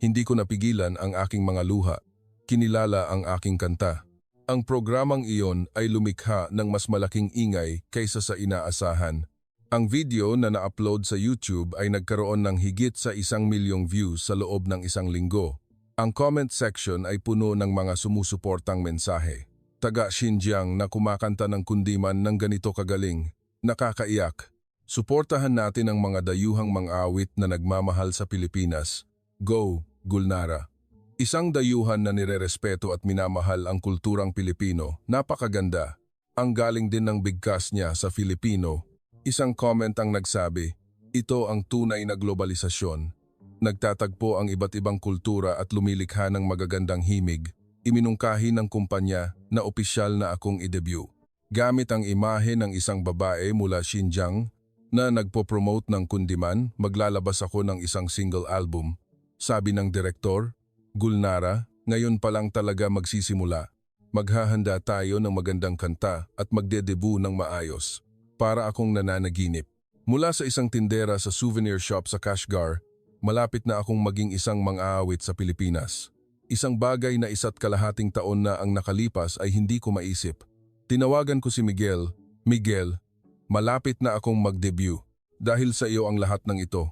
Hindi ko napigilan ang aking mga luha. kinilala ang aking kanta. Ang programang iyon ay lumikha ng mas malaking ingay kaysa sa inaasahan. Ang video na na-upload sa YouTube ay nagkaroon ng higit sa 1,000,000 views sa loob ng isang linggo. Ang comment section ay puno ng mga sumusuportang mensahe. Taga Xinjiang na kumakanta ng kundiman ng ganito kagaling, nakakaiyak. Suportahan natin ang mga dayuhang mang-awit na nagmamahal sa Pilipinas. Go, Gulnara! Isang dayuhan na nirerespeto at minamahal ang kulturang Pilipino, napakaganda. Ang galing din ng bigkas niya sa Filipino. Isang comment ang nagsabi, ito ang tunay na globalisasyon. Nagtatagpo ang iba't ibang kultura at lumilikha ng magagandang himig. Iminungkahi ng kumpanya na opisyal na akong i-debut. Gamit ang imahe ng isang babae mula Xinjiang na nagpo-promote ng kundiman, maglalabas ako ng isang single album. Sabi ng direktor, Gulnara, ngayon pa lang talaga magsisimula. Maghahanda tayo ng magandang kanta at magde-debut ng maayos. Para akong nananaginip. Mula sa isang tindera sa souvenir shop sa Kashgar, malapit na akong maging isang mang-aawit sa Pilipinas. Isang bagay na 1.5 taon na ang nakalipas ay hindi ko maisip. Tinawagan ko si Miguel, Miguel, malapit na akong mag-debut. Dahil sa iyo ang lahat ng ito.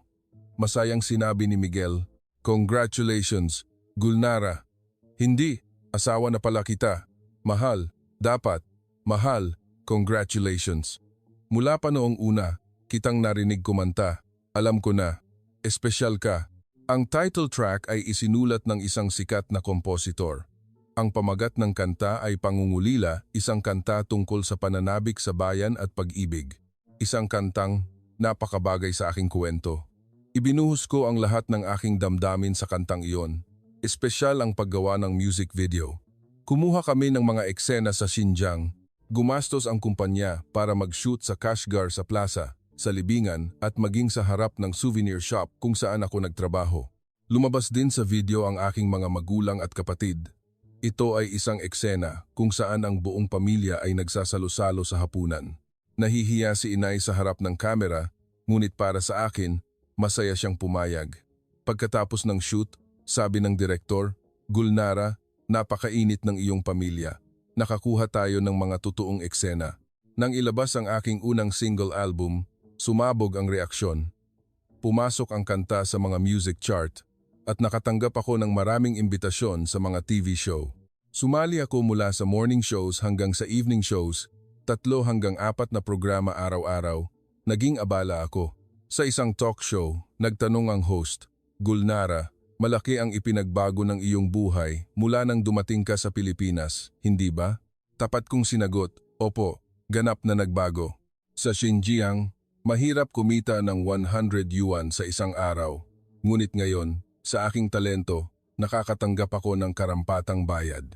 Masayang sinabi ni Miguel, congratulations, Gulnara. Hindi, asawa na pala kita. Mahal, dapat, mahal, congratulations. Mula pa noong una, kitang narinig kumanta. Alam ko na, espesyal ka. Ang title track ay isinulat ng isang sikat na kompositor. Ang pamagat ng kanta ay Pangungulila, isang kanta tungkol sa pananabik sa bayan at pag-ibig. Isang kantang napakabagay sa aking kwento. Ibinuhos ko ang lahat ng aking damdamin sa kantang iyon. Espesyal ang paggawa ng music video. Kumuha kami ng mga eksena sa Xinjiang. Gumastos ang kumpanya para mag-shoot sa Kashgar sa plaza, sa libingan at maging sa harap ng souvenir shop kung saan ako nagtrabaho. Lumabas din sa video ang aking mga magulang at kapatid. Ito ay isang eksena kung saan ang buong pamilya ay nagsasalo-salo sa hapunan. Nahihiya si inay sa harap ng kamera, ngunit para sa akin, masaya siyang pumayag. Pagkatapos ng shoot, sabi ng direktor, Gulnara, napakainit ng iyong pamilya. Nakakuha tayo ng mga totoong eksena. Nang ilabas ang aking unang single album, sumabog ang reaksyon. Pumasok ang kanta sa mga music chart at nakatanggap ako ng maraming imbitasyon sa mga TV show. Sumali ako mula sa morning shows hanggang sa evening shows, 3 hanggang 4 na programa araw-araw. Naging abala ako. Sa isang talk show, nagtanong ang host, Gulnara, malaki ang ipinagbago ng iyong buhay mula nang dumating ka sa Pilipinas, hindi ba? Tapat kong sinagot, opo, ganap na nagbago. Sa Xinjiang, mahirap kumita ng 100 yuan sa isang araw. Ngunit ngayon, sa aking talento, nakakatanggap ako ng karampatang bayad.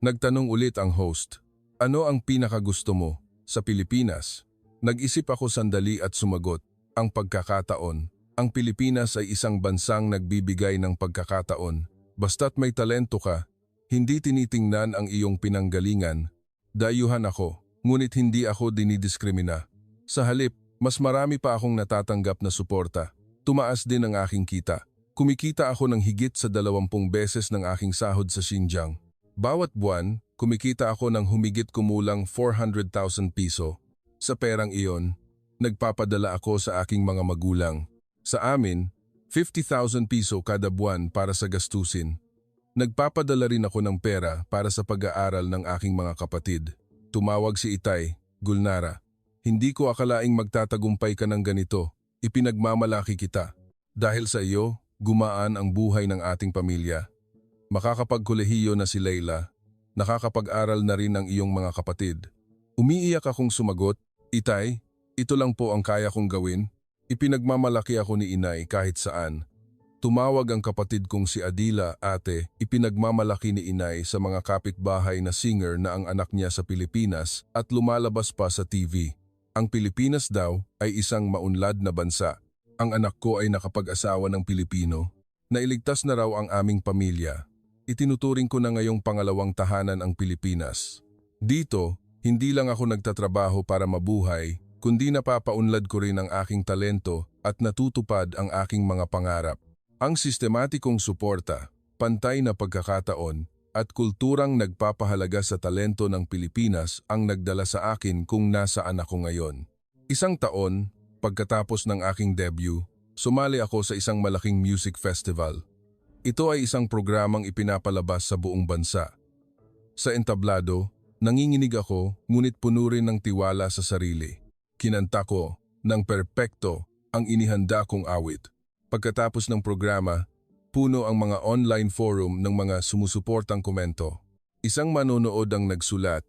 Nagtanong ulit ang host, ano ang pinakagusto mo sa Pilipinas? Nag-isip ako sandali at sumagot, ang pagkakataon. Ang Pilipinas ay isang bansang nagbibigay ng pagkakataon. Basta't may talento ka, hindi tinitingnan ang iyong pinanggalingan. Dayuhan ako, ngunit hindi ako dinidiskrimina. Sa halip, mas marami pa akong natatanggap na suporta. Tumaas din ang aking kita. Kumikita ako ng higit sa 20 beses ng aking sahod sa Xinjiang. Bawat buwan, kumikita ako ng humigit kumulang 400,000 piso. Sa perang iyon, nagpapadala ako sa aking mga magulang. Sa amin, 50,000 piso kada buwan para sa gastusin. Nagpapadala rin ako ng pera para sa pag-aaral ng aking mga kapatid. Tumawag si Itay, Gulnara. Hindi ko akalaing magtatagumpay ka ng ganito. Ipinagmamalaki kita. Dahil sa iyo, gumaan ang buhay ng ating pamilya. Makakapagkolehiyo na si Leila. Nakakapag-aral na rin ang iyong mga kapatid. Umiiyak akong sumagot, Itay, ito lang po ang kaya kong gawin. Ipinagmamalaki ako ni inay kahit saan. Tumawag ang kapatid kong si Adila, ate, ipinagmamalaki ni inay sa mga kapitbahay na singer na ang anak niya sa Pilipinas at lumalabas pa sa TV. Ang Pilipinas daw ay isang maunlad na bansa. Ang anak ko ay nakapag-asawa ng Pilipino. Nailigtas na raw ang aming pamilya. Itinuturing ko na ngayong pangalawang tahanan ang Pilipinas. Dito, hindi lang ako nagtatrabaho para mabuhay, kundi napapaunlad ko rin ang aking talento at natutupad ang aking mga pangarap. Ang sistematikong suporta, pantay na pagkakataon, at kulturang nagpapahalaga sa talento ng Pilipinas ang nagdala sa akin kung nasaan ako ngayon. Isang taon, pagkatapos ng aking debut, sumali ako sa isang malaking music festival. Ito ay isang programang ipinapalabas sa buong bansa. Sa entablado, nanginginig ako ngunit puno rin ng tiwala sa sarili. Kinanta ko ng perpekto ang inihanda kong awit. Pagkatapos ng programa, puno ang mga online forum ng mga sumusuportang komento. Isang manonood ang nagsulat.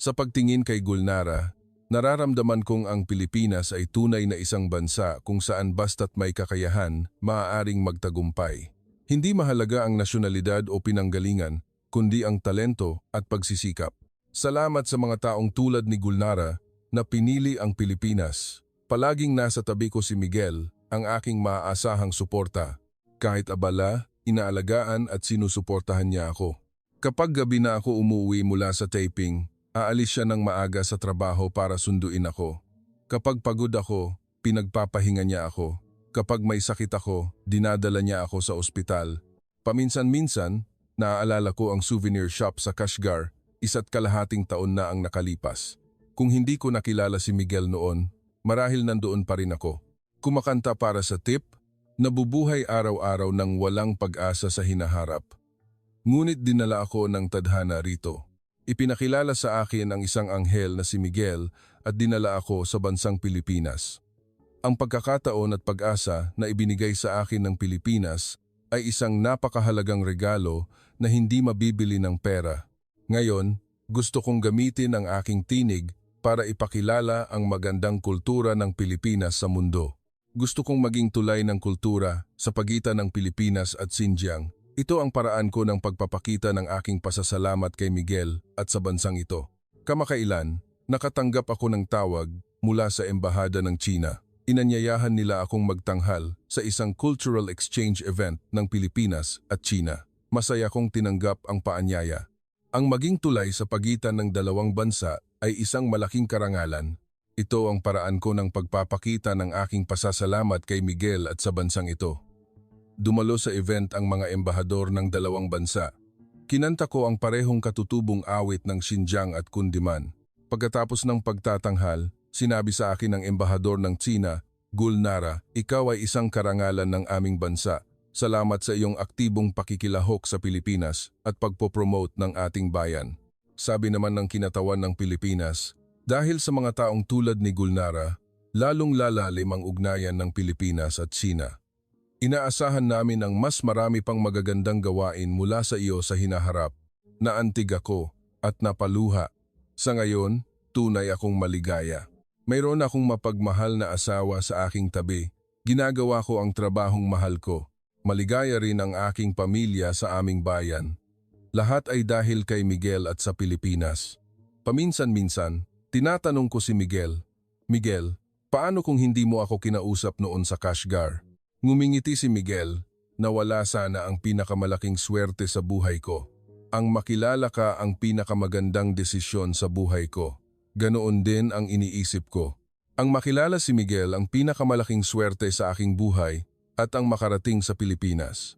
Sa pagtingin kay Gulnara, nararamdaman kong ang Pilipinas ay tunay na isang bansa kung saan basta't may kakayahan, maaaring magtagumpay. Hindi mahalaga ang nasyonalidad o pinanggalingan, kundi ang talento at pagsisikap. Salamat sa mga taong tulad ni Gulnara na pinili ang Pilipinas. Palaging nasa tabi ko si Miguel, ang aking maaasahang suporta. Kahit abala, inaalagaan at sinusuportahan niya ako. Kapag gabi na ako umuwi mula sa taping, aalis siya ng maaga sa trabaho para sunduin ako. Kapag pagod ako, pinagpapahinga niya ako. Kapag may sakit ako, dinadala niya ako sa ospital. Paminsan-minsan, naaalala ko ang souvenir shop sa Kashgar, 1.5 taon na ang nakalipas. Kung hindi ko nakilala si Miguel noon, marahil nandoon pa rin ako. Kumakanta para sa tip, nabubuhay araw-araw ng walang pag-asa sa hinaharap. Ngunit dinala ako ng tadhana rito. Ipinakilala sa akin ang isang anghel na si Miguel at dinala ako sa bansang Pilipinas. Ang pagkakataon at pag-asa na ibinigay sa akin ng Pilipinas ay isang napakahalagang regalo na hindi mabibili ng pera. Ngayon, gusto kong gamitin ang aking tinig para ipakilala ang magandang kultura ng Pilipinas sa mundo. Gusto kong maging tulay ng kultura sa pagitan ng Pilipinas at Xinjiang. Ito ang paraan ko ng pagpapakita ng aking pasasalamat kay Miguel at sa bansang ito. Kamakailan, nakatanggap ako ng tawag mula sa Embahada ng China. Inanyayahan nila akong magtanghal sa isang cultural exchange event ng Pilipinas at China. Masaya kong tinanggap ang paanyaya. Ang maging tulay sa pagitan ng dalawang bansa ay isang malaking karangalan. Ito ang paraan ko ng pagpapakita ng aking pasasalamat kay Miguel at sa bansang ito. Dumalo sa event ang mga embahador ng dalawang bansa. Kinanta ko ang parehong katutubong awit ng Xinjiang at Kundiman. Pagkatapos ng pagtatanghal, sinabi sa akin ng embahador ng China, Gulnara, ikaw ay isang karangalan ng aming bansa. Salamat sa iyong aktibong pakikilahok sa Pilipinas at pagpopromote ng ating bayan. Sabi naman ng kinatawan ng Pilipinas, dahil sa mga taong tulad ni Gulnara, lalong lalalim ang ugnayan ng Pilipinas at China. Inaasahan namin ang mas marami pang magagandang gawain mula sa iyo sa hinaharap. Naantig ako at napaluha. Sa ngayon, tunay akong maligaya. Mayroon akong mapagmahal na asawa sa aking tabi. Ginagawa ko ang trabahong mahal ko. Maligaya rin ang aking pamilya sa aming bayan. Lahat ay dahil kay Miguel at sa Pilipinas. Paminsan-minsan, tinatanong ko si Miguel, Miguel, paano kung hindi mo ako kinausap noon sa Kashgar? Ngumingiti si Miguel, nawala sana ang pinakamalaking swerte sa buhay ko. Ang makilala ka ang pinakamagandang desisyon sa buhay ko. Ganoon din ang iniisip ko. Ang makilala si Miguel ang pinakamalaking swerte sa aking buhay at ang makarating sa Pilipinas.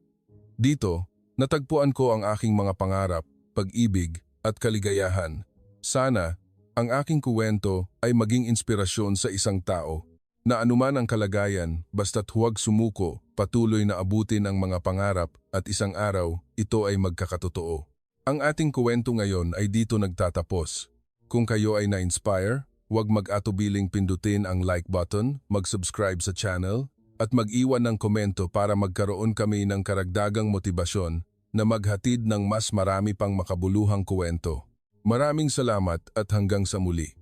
Dito, natagpuan ko ang aking mga pangarap, pag-ibig at kaligayahan. Sana, ang aking kuwento ay maging inspirasyon sa isang tao na anuman ang kalagayan basta't huwag sumuko, patuloy na abutin ang mga pangarap at isang araw ito ay magkakatotoo. Ang ating kuwento ngayon ay dito nagtatapos. Kung kayo ay na-inspire, huwag mag-atubiling pindutin ang like button, mag-subscribe sa channel at mag-iwan ng komento para magkaroon kami ng karagdagang motibasyon na maghatid ng mas marami pang makabuluhang kuwento. Maraming salamat at hanggang sa muli.